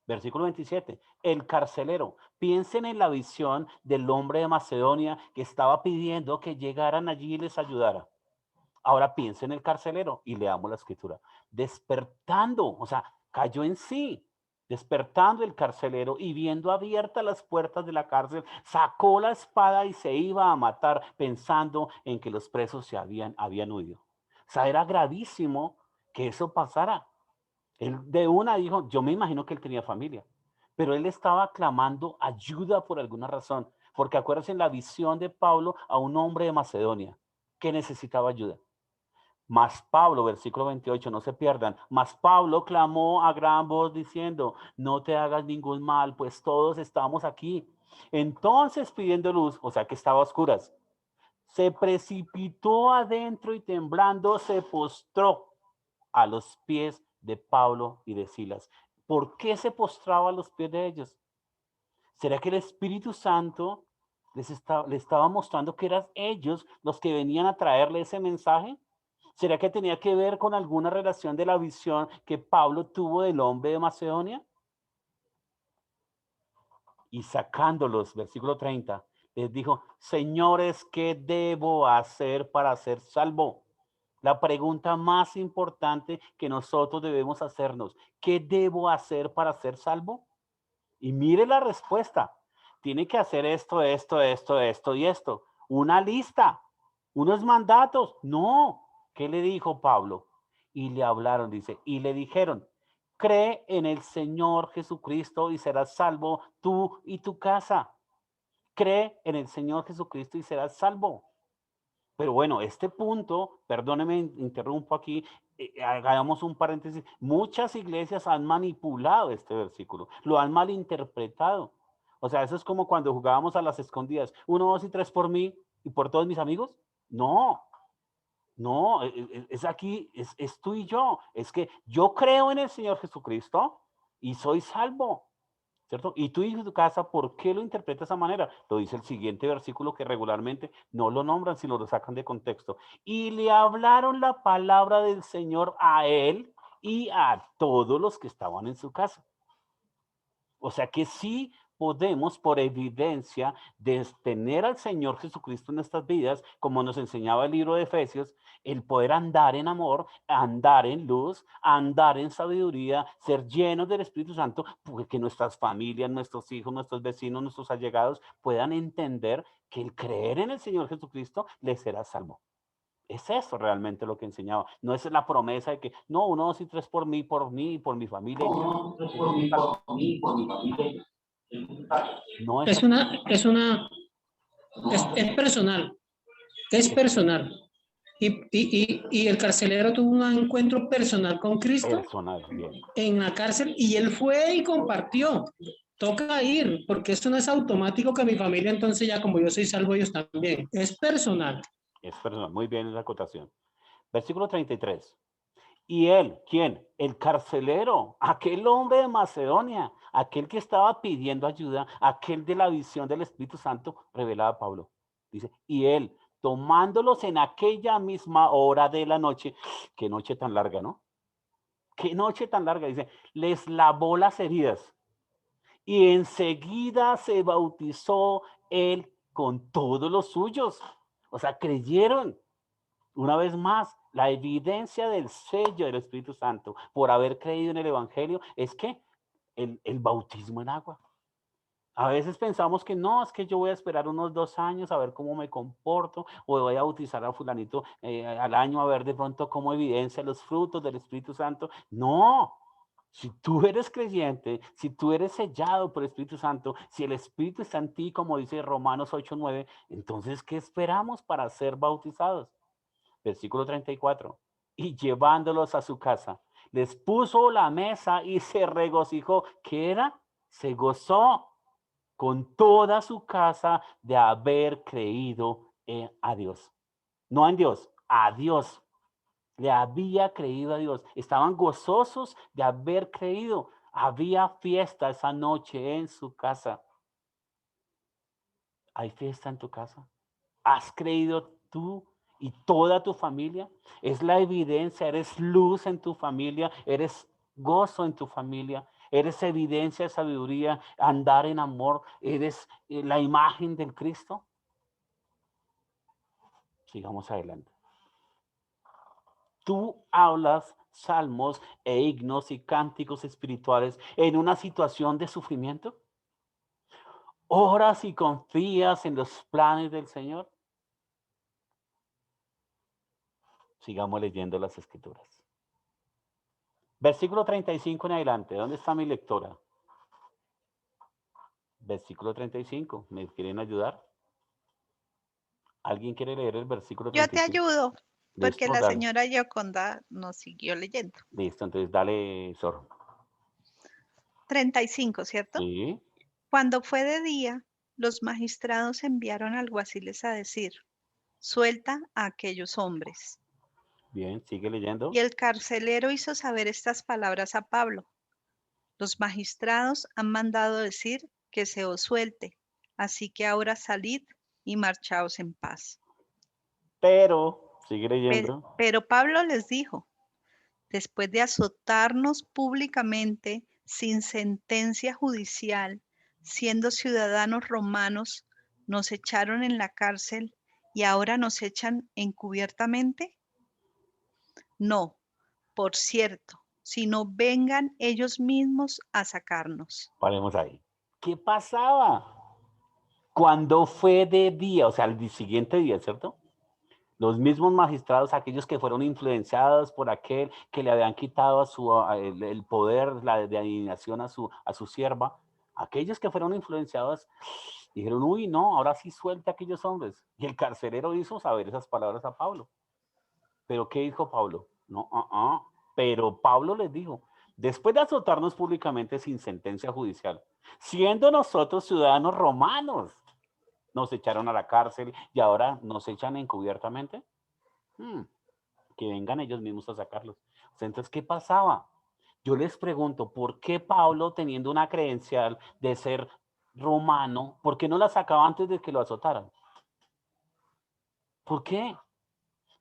Versículo 27, el carcelero, piensen en la visión del hombre de Macedonia que estaba pidiendo que llegaran allí y les ayudara. Ahora piensa en el carcelero y leamos la escritura. Despertando, o sea, cayó en sí. Despertando el carcelero y viendo abiertas las puertas de la cárcel, sacó la espada y se iba a matar pensando en que los presos se habían huido. O sea, era gravísimo que eso pasara. Él de una dijo, yo me imagino que él tenía familia, pero él estaba clamando ayuda por alguna razón, porque acuérdense en la visión de Pablo a un hombre de Macedonia que necesitaba ayuda. Mas Pablo, versículo 28, no se pierdan. Mas Pablo clamó a gran voz diciendo, no te hagas ningún mal, pues todos estamos aquí. Entonces pidiendo luz, o sea que estaba a oscuras, se precipitó adentro y temblando se postró a los pies de Pablo y de Silas. ¿Por qué se postraba a los pies de ellos? ¿Será que el Espíritu Santo les estaba mostrando que eran ellos los que venían a traerle ese mensaje? ¿Será que tenía que ver con alguna relación de la visión que Pablo tuvo del hombre de Macedonia? Y sacándolos, versículo 30, les dijo, señores, ¿qué debo hacer para ser salvo? La pregunta más importante que nosotros debemos hacernos, ¿qué debo hacer para ser salvo? Y mire la respuesta. Tiene que hacer esto, esto, esto, esto y esto. Una lista, unos mandatos. No. ¿Qué le dijo Pablo? Y le hablaron, dice, y le dijeron, cree en el Señor Jesucristo y serás salvo tú y tu casa. Cree en el Señor Jesucristo y serás salvo. Pero bueno, este punto, perdóneme, interrumpo aquí, hagamos un paréntesis. Muchas iglesias han manipulado este versículo, lo han malinterpretado. O sea, eso es como cuando jugábamos a las escondidas. 1, 2 y 3 por mí y por todos mis amigos. No, no, es aquí, es tú y yo. Es que yo creo en el Señor Jesucristo y soy salvo. ¿Cierto? Y tú y tu casa, ¿por qué lo interpretas de esa manera? Lo dice el siguiente versículo que regularmente no lo nombran, sino lo sacan de contexto. Y le hablaron la palabra del Señor a él y a todos los que estaban en su casa. O sea que sí podemos, por evidencia de tener al Señor Jesucristo en nuestras vidas, como nos enseñaba el libro de Efesios, el poder andar en amor, andar en luz, andar en sabiduría, ser llenos del Espíritu Santo, porque nuestras familias, nuestros hijos, nuestros vecinos, nuestros allegados puedan entender que el creer en el Señor Jesucristo les será salvo. Es eso realmente lo que enseñaba. No es la promesa de que, no, 1, 2 y 3 por mí, por mi familia. No, no es por mí, por mí, por mi familia. No es Es personal, es personal. Y el carcelero tuvo un encuentro personal con Cristo personal, bien. en la cárcel y él fue y compartió. Toca ir, porque esto no es automático que mi familia entonces ya como yo soy salvo, ellos también. Es personal. Es personal, muy bien esa acotación. Versículo 33. Y él, ¿quién? El carcelero, aquel hombre de Macedonia, aquel que estaba pidiendo ayuda, aquel de la visión del Espíritu Santo, revelaba a Pablo. Dice, y él, tomándolos en aquella misma hora de la noche, qué noche tan larga, ¿no? Qué noche tan larga, dice, les lavó las heridas. Y enseguida se bautizó él con todos los suyos. O sea, creyeron. Una vez más, la evidencia del sello del Espíritu Santo por haber creído en el Evangelio es que el bautismo en agua. A veces pensamos que no, es que yo voy a esperar unos 2 años a ver cómo me comporto, o voy a bautizar a fulanito al año a ver de pronto cómo evidencia los frutos del Espíritu Santo. No, si tú eres creyente, si tú eres sellado por el Espíritu Santo, si el Espíritu está en ti, como dice Romanos 8:9, entonces, ¿qué esperamos para ser bautizados? Versículo 34. Y llevándolos a su casa, les puso la mesa y se regocijó. ¿Qué era? Se gozó con toda su casa de haber creído a Dios. No en Dios, a Dios. Le había creído a Dios. Estaban gozosos de haber creído. Había fiesta esa noche en su casa. ¿Hay fiesta en tu casa? ¿Has creído tú y toda tu familia? Es la evidencia, eres luz en tu familia, eres gozo en tu familia, eres evidencia de sabiduría, andar en amor, eres la imagen del Cristo. Sigamos adelante. Tú hablas salmos e himnos y cánticos espirituales en una situación de sufrimiento. ¿Oras y confías en los planes del Señor? Sigamos leyendo las escrituras. Versículo 35 en adelante. ¿Dónde está mi lectora? Versículo 35. ¿Me quieren ayudar? ¿Alguien quiere leer el versículo Yo te 35? ayudo, porque Listo, la dale. señora Yoconda nos siguió leyendo. Listo, entonces dale, Sor. 35, ¿cierto? Sí, Cuando fue de día, los magistrados enviaron alguaciles a decir, suelta a aquellos hombres. bien, sigue leyendo. Y el carcelero hizo saber estas palabras a Pablo. Los magistrados han mandado decir que se os suelte, así que ahora salid y marchaos en paz. Pero, sigue leyendo. Pero Pablo les dijo, después de azotarnos públicamente sin sentencia judicial, siendo ciudadanos romanos, nos echaron en la cárcel y ahora nos echan encubiertamente. No, por cierto, sino vengan ellos mismos a sacarnos. Paremos ahí. ¿Qué pasaba? Cuando fue de día, o sea, el siguiente día, ¿cierto? Los mismos magistrados, aquellos que fueron influenciados por aquel que le habían quitado el poder, la de adivinación a su sierva, aquellos que fueron influenciados dijeron, uy, no, ahora sí suelta a aquellos hombres. Y el carcelero hizo saber esas palabras a Pablo. ¿Pero qué dijo Pablo? No, pero Pablo les dijo, después de azotarnos públicamente sin sentencia judicial, Siendo nosotros ciudadanos romanos, nos echaron a la cárcel y ahora nos echan encubiertamente. Que vengan ellos mismos a sacarlos. O sea, entonces, ¿qué pasaba? Yo les pregunto, ¿por qué Pablo, teniendo una credencial de ser romano, por qué no la sacaba antes de que lo azotaran? ¿Por qué?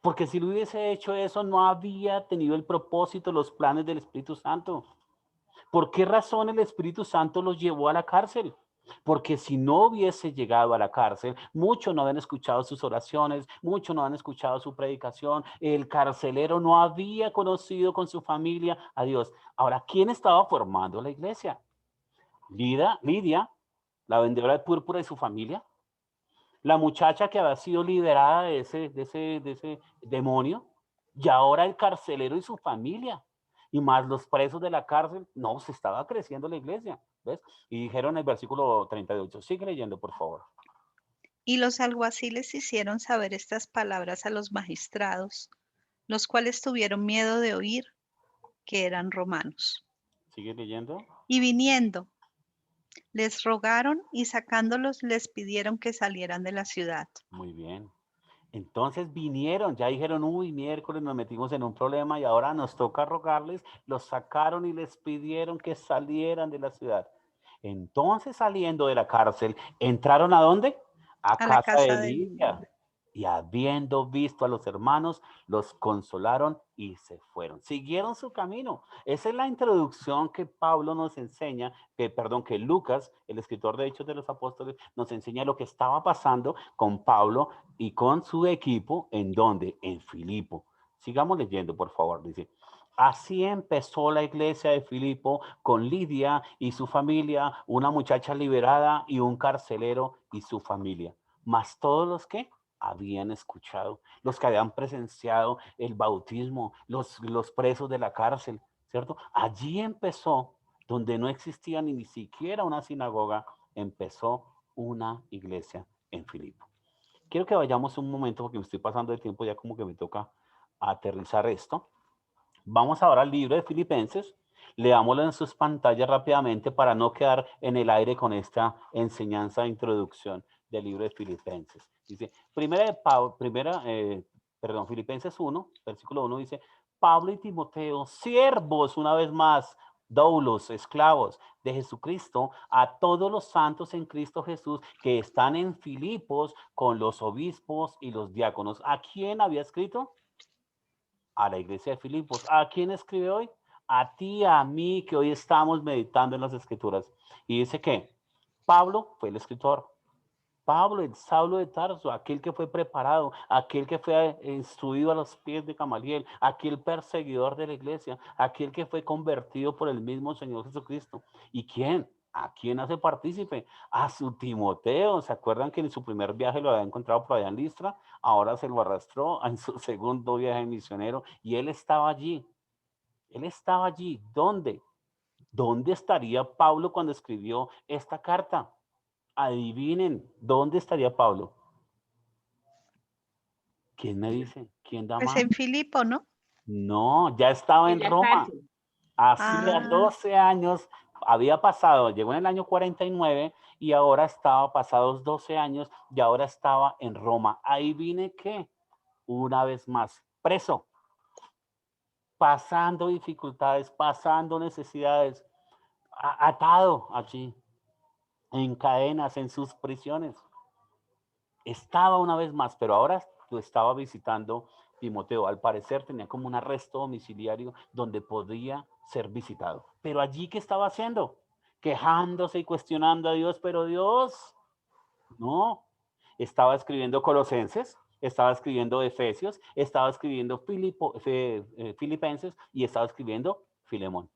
Porque si lo hubiese hecho eso, no había tenido el propósito, los planes del Espíritu Santo. ¿Por qué razón el Espíritu Santo los llevó a la cárcel? Porque si no hubiese llegado a la cárcel, muchos no habían escuchado sus oraciones, muchos no habían escuchado su predicación, el carcelero no había conocido con su familia a Dios. Ahora, ¿quién estaba formando la iglesia? Lidia, la vendedora de púrpura y su familia, la muchacha que había sido liberada de ese demonio, y ahora el carcelero y su familia, y más los presos de la cárcel. No, se estaba creciendo la iglesia, ¿ves? Y dijeron en el versículo 38, sigue leyendo, por favor. Y los alguaciles hicieron saber estas palabras a los magistrados, los cuales tuvieron miedo de oír que eran romanos. Sigue leyendo. Y viniendo, les rogaron y sacándolos les pidieron que salieran de la ciudad. Muy bien. Entonces vinieron, ya dijeron, uy, miércoles nos metimos en un problema y ahora nos toca rogarles. Los sacaron y les pidieron que salieran de la ciudad. Entonces, saliendo de la cárcel, ¿entraron a dónde? A A la casa de casa de Lidia. Y habiendo visto a los hermanos, los consolaron y se fueron. Siguieron su camino. Esa es la introducción que Pablo nos enseña, que Lucas, el escritor de Hechos de los Apóstoles, nos enseña lo que estaba pasando con Pablo y con su equipo, ¿en dónde? En Filipo. Sigamos leyendo, por favor, dice. Así empezó la iglesia de Filipo con Lidia y su familia, una muchacha liberada y un carcelero y su familia. Más todos los que habían escuchado, los que habían presenciado el bautismo, los presos de la cárcel, ¿cierto? Allí empezó, donde no existía ni siquiera una sinagoga, empezó una iglesia en Filipo. Quiero que vayamos un momento porque me estoy pasando de tiempo, ya como que me toca aterrizar esto. Vamos ahora al libro de Filipenses, leámoslo en sus pantallas rápidamente para no quedar en el aire con esta enseñanza de introducción del libro de Filipenses. Dice, Filipenses 1, versículo 1 dice, Pablo y Timoteo, siervos una vez más, doulos, esclavos de Jesucristo, a todos los santos en Cristo Jesús que están en Filipos con los obispos y los diáconos. ¿A quién había escrito? A la iglesia de Filipos. ¿A quién escribe hoy? A ti, a mí, que hoy estamos meditando en las escrituras. Y dice que Pablo fue el escritor. Pablo, el Saulo de Tarso, aquel que fue preparado, aquel que fue instruido a los pies de Gamaliel, aquel perseguidor de la iglesia, aquel que fue convertido por el mismo Señor Jesucristo. ¿Y quién? ¿A quién hace partícipe? A su Timoteo. ¿Se acuerdan que en su primer viaje lo había encontrado por allá en Listra? Ahora se lo arrastró en su segundo viaje misionero y él estaba allí. Él estaba allí. ¿Dónde? ¿Dónde estaría Pablo cuando escribió esta carta? Adivinen, ¿dónde estaría Pablo? ¿Quién me dice? ¿Quién da Pues más? en Filipo, ¿no? No, ya estaba en la Roma. cárcel. Hacía Ah, 12 años había pasado, llegó en el año 49 y ahora estaba pasados 12 años y ahora estaba en Roma. Ahí vine que, una vez más, preso, pasando dificultades, pasando necesidades, atado allí, en cadenas, en sus prisiones. Estaba una vez más, pero ahora lo estaba visitando Timoteo. Al parecer tenía como un arresto domiciliario donde podía ser visitado. Pero allí, ¿qué estaba haciendo? Quejándose y cuestionando a Dios, pero Dios, no. Estaba escribiendo Colosenses, estaba escribiendo Efesios, estaba escribiendo Filipenses y estaba escribiendo Filemón.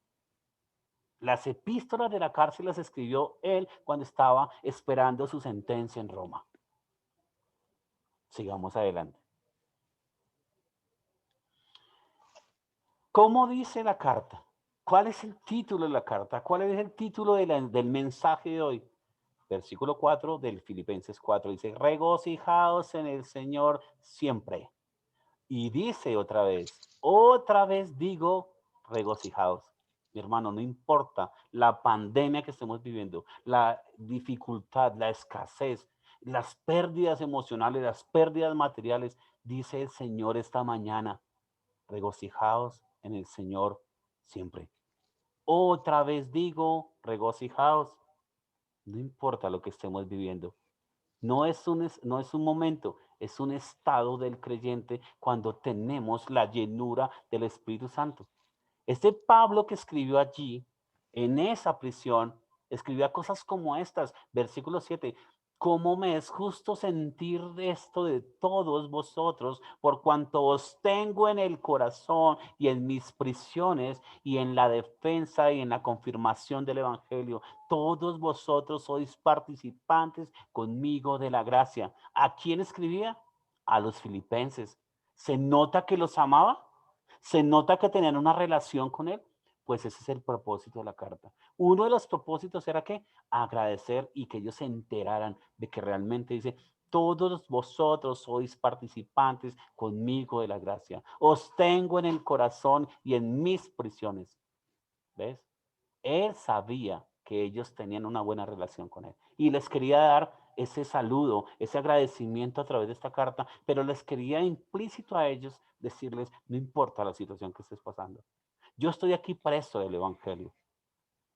Las epístolas de la cárcel las escribió él cuando estaba esperando su sentencia en Roma. Sigamos adelante. ¿Cómo dice la carta? ¿Cuál es el título de la carta? ¿Cuál es el título del mensaje de hoy? Versículo 4 del Filipenses 4 dice, regocijaos en el Señor siempre. Y dice otra vez digo, regocijaos. Mi hermano, no importa la pandemia que estemos viviendo, la dificultad, la escasez, las pérdidas emocionales, las pérdidas materiales, dice el Señor esta mañana, regocijaos en el Señor siempre. Otra vez digo, regocijaos. No importa lo que estemos viviendo. No es un momento, es un estado del creyente cuando tenemos la llenura del Espíritu Santo. Este Pablo que escribió allí, en esa prisión, escribía cosas como estas, versículo 7. ¿Cómo me es justo sentir esto de todos vosotros, por cuanto os tengo en el corazón y en mis prisiones y en la defensa y en la confirmación del Evangelio? Todos vosotros sois participantes conmigo de la gracia. ¿A quién escribía? A los filipenses. ¿Se nota que los amaba? ¿Se nota que tenían una relación con él? Pues ese es el propósito de la carta. Uno de los propósitos era que agradecer y que ellos se enteraran de que realmente dice, todos vosotros sois participantes conmigo de la gracia. Os tengo en el corazón y en mis prisiones. ¿Ves? Él sabía que ellos tenían una buena relación con él. Y les quería dar ese saludo, ese agradecimiento a través de esta carta, pero les quería implícito a ellos decirles, no importa la situación que estés pasando. Yo estoy aquí preso del Evangelio,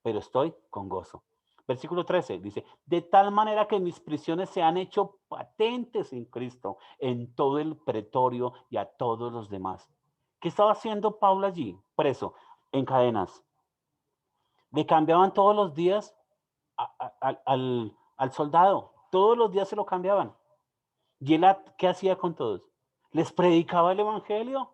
pero estoy con gozo. Versículo 13 dice, de tal manera que mis prisiones se han hecho patentes en Cristo, en todo el pretorio y a todos los demás. ¿Qué estaba haciendo Pablo allí? Preso, en cadenas. Le cambiaban todos los días al soldado. Todos los días se lo cambiaban. ¿Y él qué hacía con todos? Les predicaba el evangelio.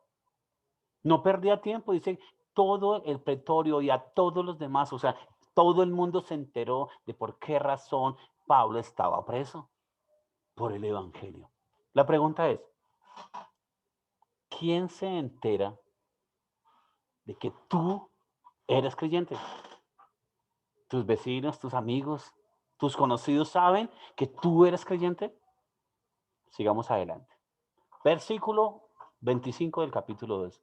No perdía tiempo. Dice, todo el pretorio y a todos los demás, o sea, todo el mundo se enteró de por qué razón Pablo estaba preso. Por el evangelio. La pregunta es, ¿quién se entera de que tú eres creyente? ¿Tus vecinos, tus amigos, tus conocidos saben que tú eres creyente? Sigamos adelante. Versículo 25 del capítulo 2.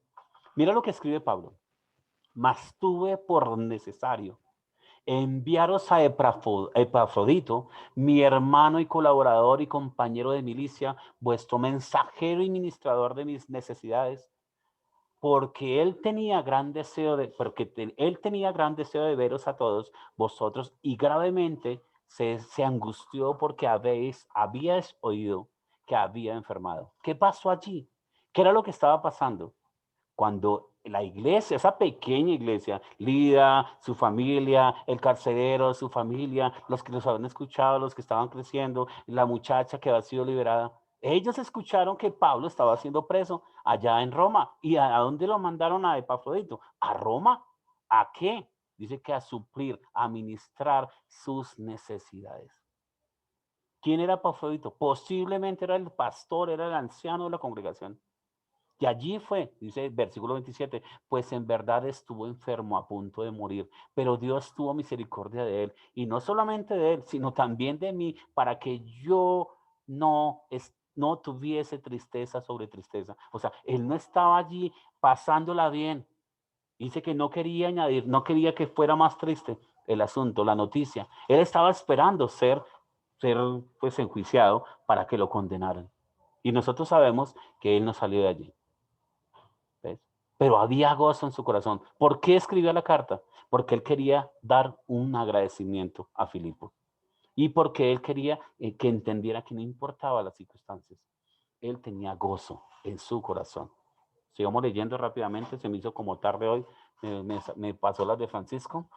Mira lo que escribe Pablo. Mas tuve por necesario enviaros a Epafrodito, mi hermano y colaborador y compañero de milicia, vuestro mensajero y ministrador de mis necesidades, porque él tenía gran deseo de veros a todos vosotros y gravemente se angustió porque habíais oído que había enfermado. ¿Qué pasó allí? ¿Qué era lo que estaba pasando? Cuando la iglesia, esa pequeña iglesia, Lida, su familia, el carcelero, su familia, los que los habían escuchado, los que estaban creciendo, la muchacha que había sido liberada, ellos escucharon que Pablo estaba siendo preso allá en Roma. ¿Y a dónde lo mandaron a Epafrodito? ¿A Roma? ¿A qué? Dice que a suplir, a ministrar sus necesidades. ¿Quién era Epafrodito? Posiblemente era el pastor, era el anciano de la congregación. Y allí fue, dice el versículo 27, pues en verdad estuvo enfermo a punto de morir, pero Dios tuvo misericordia de él, y no solamente de él, sino también de mí, para que yo no tuviese tristeza sobre tristeza. O sea, él no estaba allí pasándola bien. Dice que no quería añadir, no quería que fuera más triste el asunto, la noticia. Él estaba esperando ser pues enjuiciado para que lo condenaran. Y nosotros sabemos que él no salió de allí. ¿Ves? Pero había gozo en su corazón. ¿Por qué escribió la carta? Porque él quería dar un agradecimiento a Filipo. Y porque él quería que entendiera que no importaba las circunstancias. Él tenía gozo en su corazón. Sigamos leyendo rápidamente, se me hizo como tarde hoy, me pasó las de Francisco.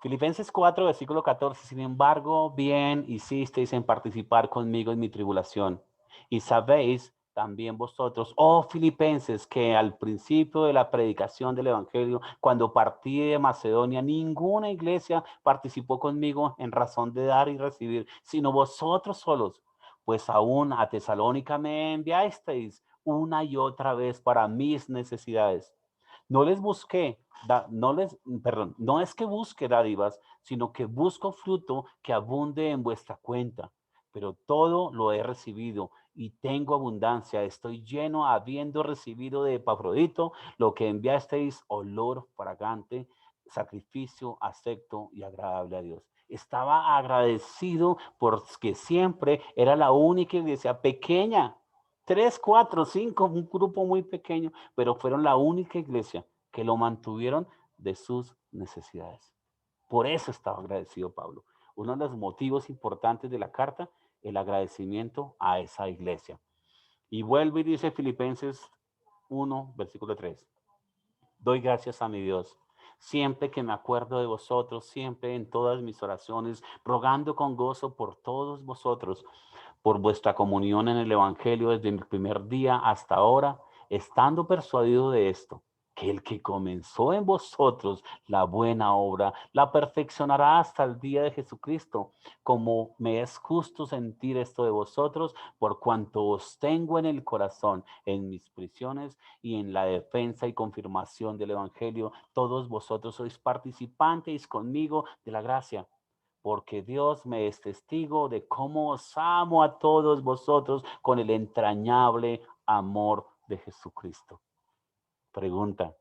Filipenses 4, versículo 14, sin embargo, bien hicisteis en participar conmigo en mi tribulación. Y sabéis también vosotros, oh filipenses, que al principio de la predicación del Evangelio, cuando partí de Macedonia, ninguna iglesia participó conmigo en razón de dar y recibir, sino vosotros solos. Pues aún a Tesalónica me enviasteis una y otra vez para mis necesidades. No les busqué, no es que busque dádivas, sino que busco fruto que abunde en vuestra cuenta. Pero todo lo he recibido y tengo abundancia. Estoy lleno, habiendo recibido de Epafrodito lo que enviasteis, olor fragante, sacrificio acepto y agradable a Dios. Estaba agradecido porque siempre era la única iglesia pequeña. 3, 4, 5, un grupo muy pequeño, pero fueron la única iglesia que lo mantuvieron de sus necesidades. Por eso estaba agradecido Pablo. Uno de los motivos importantes de la carta, el agradecimiento a esa iglesia. Y vuelve y dice Filipenses 1, versículo 3. Doy gracias a mi Dios, siempre que me acuerdo de vosotros, siempre en todas mis oraciones, rogando con gozo por todos vosotros, por vuestra comunión en el Evangelio desde mi primer día hasta ahora, estando persuadido de esto, que el que comenzó en vosotros la buena obra, la perfeccionará hasta el día de Jesucristo. Como me es justo sentir esto de vosotros, por cuanto os tengo en el corazón, en mis prisiones y en la defensa y confirmación del Evangelio, todos vosotros sois participantes conmigo de la gracia. Porque Dios me es testigo de cómo os amo a todos vosotros con el entrañable amor de Jesucristo. Pregunta,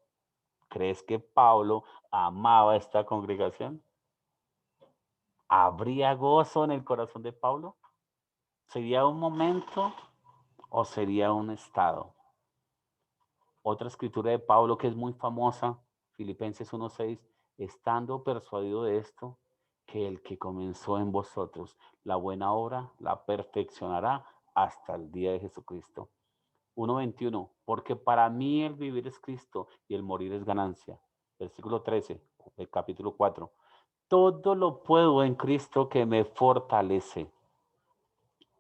¿crees que Pablo amaba a esta congregación? ¿Habría gozo en el corazón de Pablo? ¿Sería un momento o sería un estado? Otra escritura de Pablo que es muy famosa, Filipenses 1:6, estando persuadido de esto, que el que comenzó en vosotros la buena obra la perfeccionará hasta el día de Jesucristo. 1:21, porque para mí el vivir es Cristo y el morir es ganancia. Versículo 13, del capítulo 4. Todo lo puedo en Cristo que me fortalece.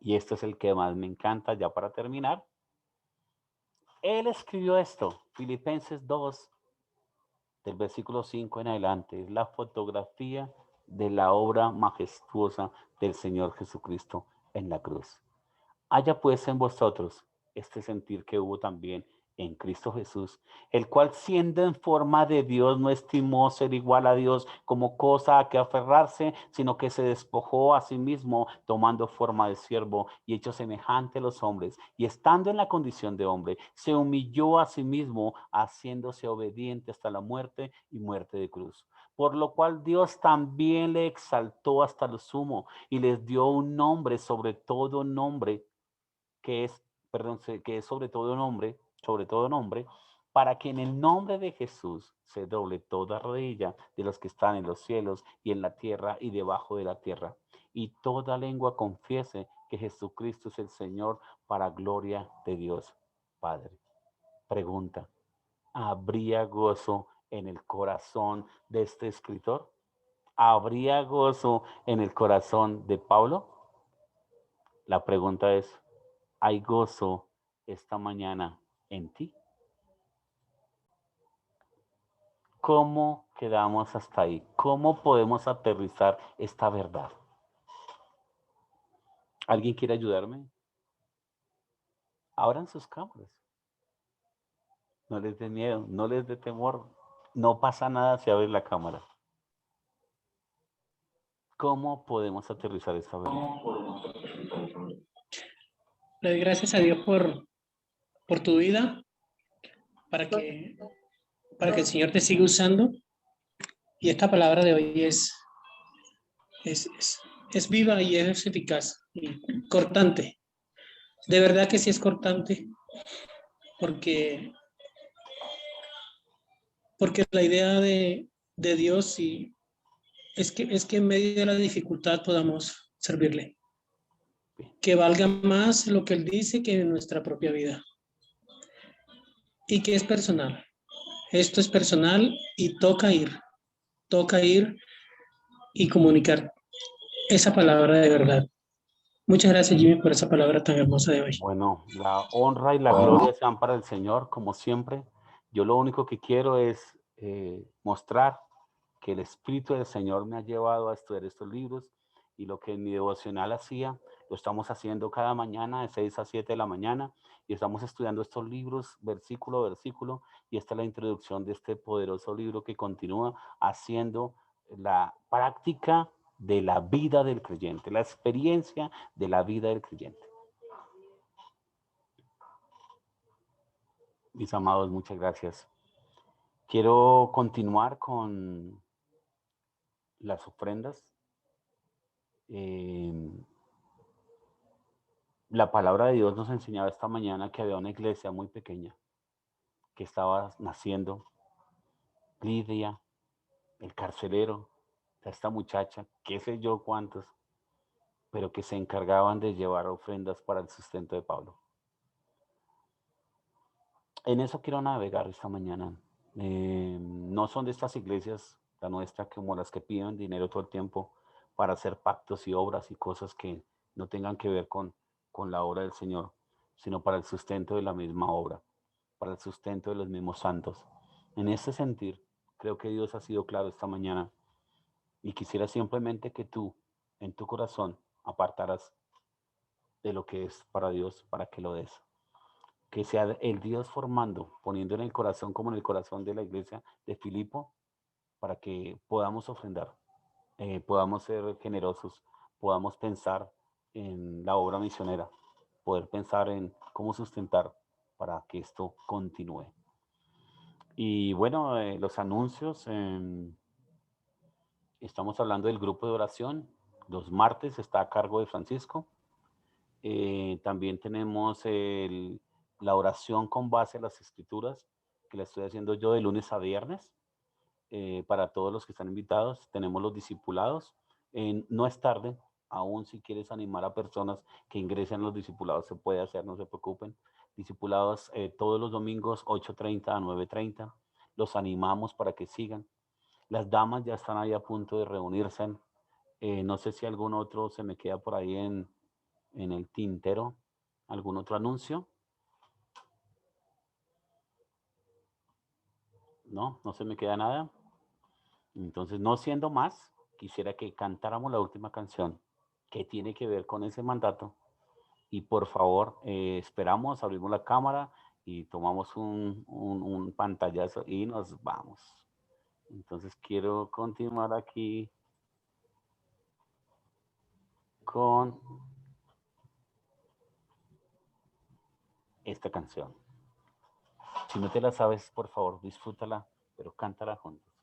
Y este es el que más me encanta ya para terminar. Él escribió esto, Filipenses 2, del versículo 5 en adelante. Es la fotografía de la obra majestuosa del Señor Jesucristo en la cruz. Haya pues en vosotros este sentir que hubo también en Cristo Jesús, el cual siendo en forma de Dios no estimó ser igual a Dios como cosa a que aferrarse, sino que se despojó a sí mismo tomando forma de siervo y hecho semejante a los hombres, y estando en la condición de hombre, se humilló a sí mismo, haciéndose obediente hasta la muerte y muerte de cruz. Por lo cual Dios también le exaltó hasta lo sumo y les dio un nombre sobre todo nombre, que es sobre todo nombre, para que en el nombre de Jesús se doble toda rodilla de los que están en los cielos y en la tierra y debajo de la tierra, y toda lengua confiese que Jesucristo es el Señor, para gloria de Dios Padre. Pregunta, ¿habría gozo en el corazón de este escritor? ¿Habría gozo en el corazón de Pablo? La pregunta es, ¿hay gozo esta mañana en ti? ¿Cómo quedamos hasta ahí? ¿Cómo podemos aterrizar esta verdad? ¿Alguien quiere ayudarme? Abran sus cámaras. No les dé miedo, no les dé temor. No pasa nada si abres la cámara. ¿Cómo podemos aterrizar esta verdad? Le doy gracias a Dios por tu vida, para que el Señor te siga usando. Y esta palabra de hoy es viva y es eficaz y cortante. De verdad que sí es cortante, porque la idea de Dios es que en medio de la dificultad podamos servirle. Que valga más lo que Él dice que nuestra propia vida. Y que es personal. Esto es personal y toca ir y comunicar esa palabra de verdad. Muchas gracias, Jimmy, por esa palabra tan hermosa de hoy. Bueno, la honra y la gloria sean para el Señor, como siempre. Yo lo único que quiero es mostrar que el Espíritu del Señor me ha llevado a estudiar estos libros, y lo que en mi devocional hacía, lo estamos haciendo cada mañana de 6 a 7 de la mañana, y estamos estudiando estos libros versículo a versículo, y esta es la introducción de este poderoso libro que continúa haciendo la práctica de la vida del creyente, la experiencia de la vida del creyente. Mis amados, muchas gracias. Quiero continuar con las ofrendas. La palabra de Dios nos enseñaba esta mañana que había una iglesia muy pequeña que estaba naciendo. Lidia, el carcelero, esta muchacha, qué sé yo cuántos, pero que se encargaban de llevar ofrendas para el sustento de Pablo. En eso quiero navegar esta mañana. No son de estas iglesias, la nuestra, como las que piden dinero todo el tiempo para hacer pactos y obras y cosas que no tengan que ver con la obra del Señor, sino para el sustento de la misma obra, para el sustento de los mismos santos. En ese sentir, creo que Dios ha sido claro esta mañana y quisiera simplemente que tú, en tu corazón, apartaras de lo que es para Dios, para que lo des. Que sea el Dios formando, poniendo en el corazón como en el corazón de la iglesia de Filipo, para que podamos ofrendar, podamos ser generosos, podamos pensar en la obra misionera, poder pensar en cómo sustentar para que esto continúe. Y bueno, los anuncios, estamos hablando del grupo de oración, los martes está a cargo de Francisco. También tenemos la oración con base a las escrituras, que la estoy haciendo yo de lunes a viernes. Para todos los que están invitados, tenemos los discipulados. No es tarde, aún si quieres animar a personas que ingresen a los discipulados, se puede hacer, no se preocupen. Discipulados todos los domingos, 8:30 a 9:30. Los animamos para que sigan. Las damas ya están ahí a punto de reunirse. No sé si algún otro se me queda por ahí en el tintero. ¿Algún otro anuncio? No, no se me queda nada. Entonces, no siendo más, quisiera que cantáramos la última canción que tiene que ver con ese mandato. Y por favor, esperamos, abrimos la cámara y tomamos un pantallazo y nos vamos. Entonces, quiero continuar aquí con esta canción. Si no te la sabes, por favor, disfrútala, pero cántala juntos.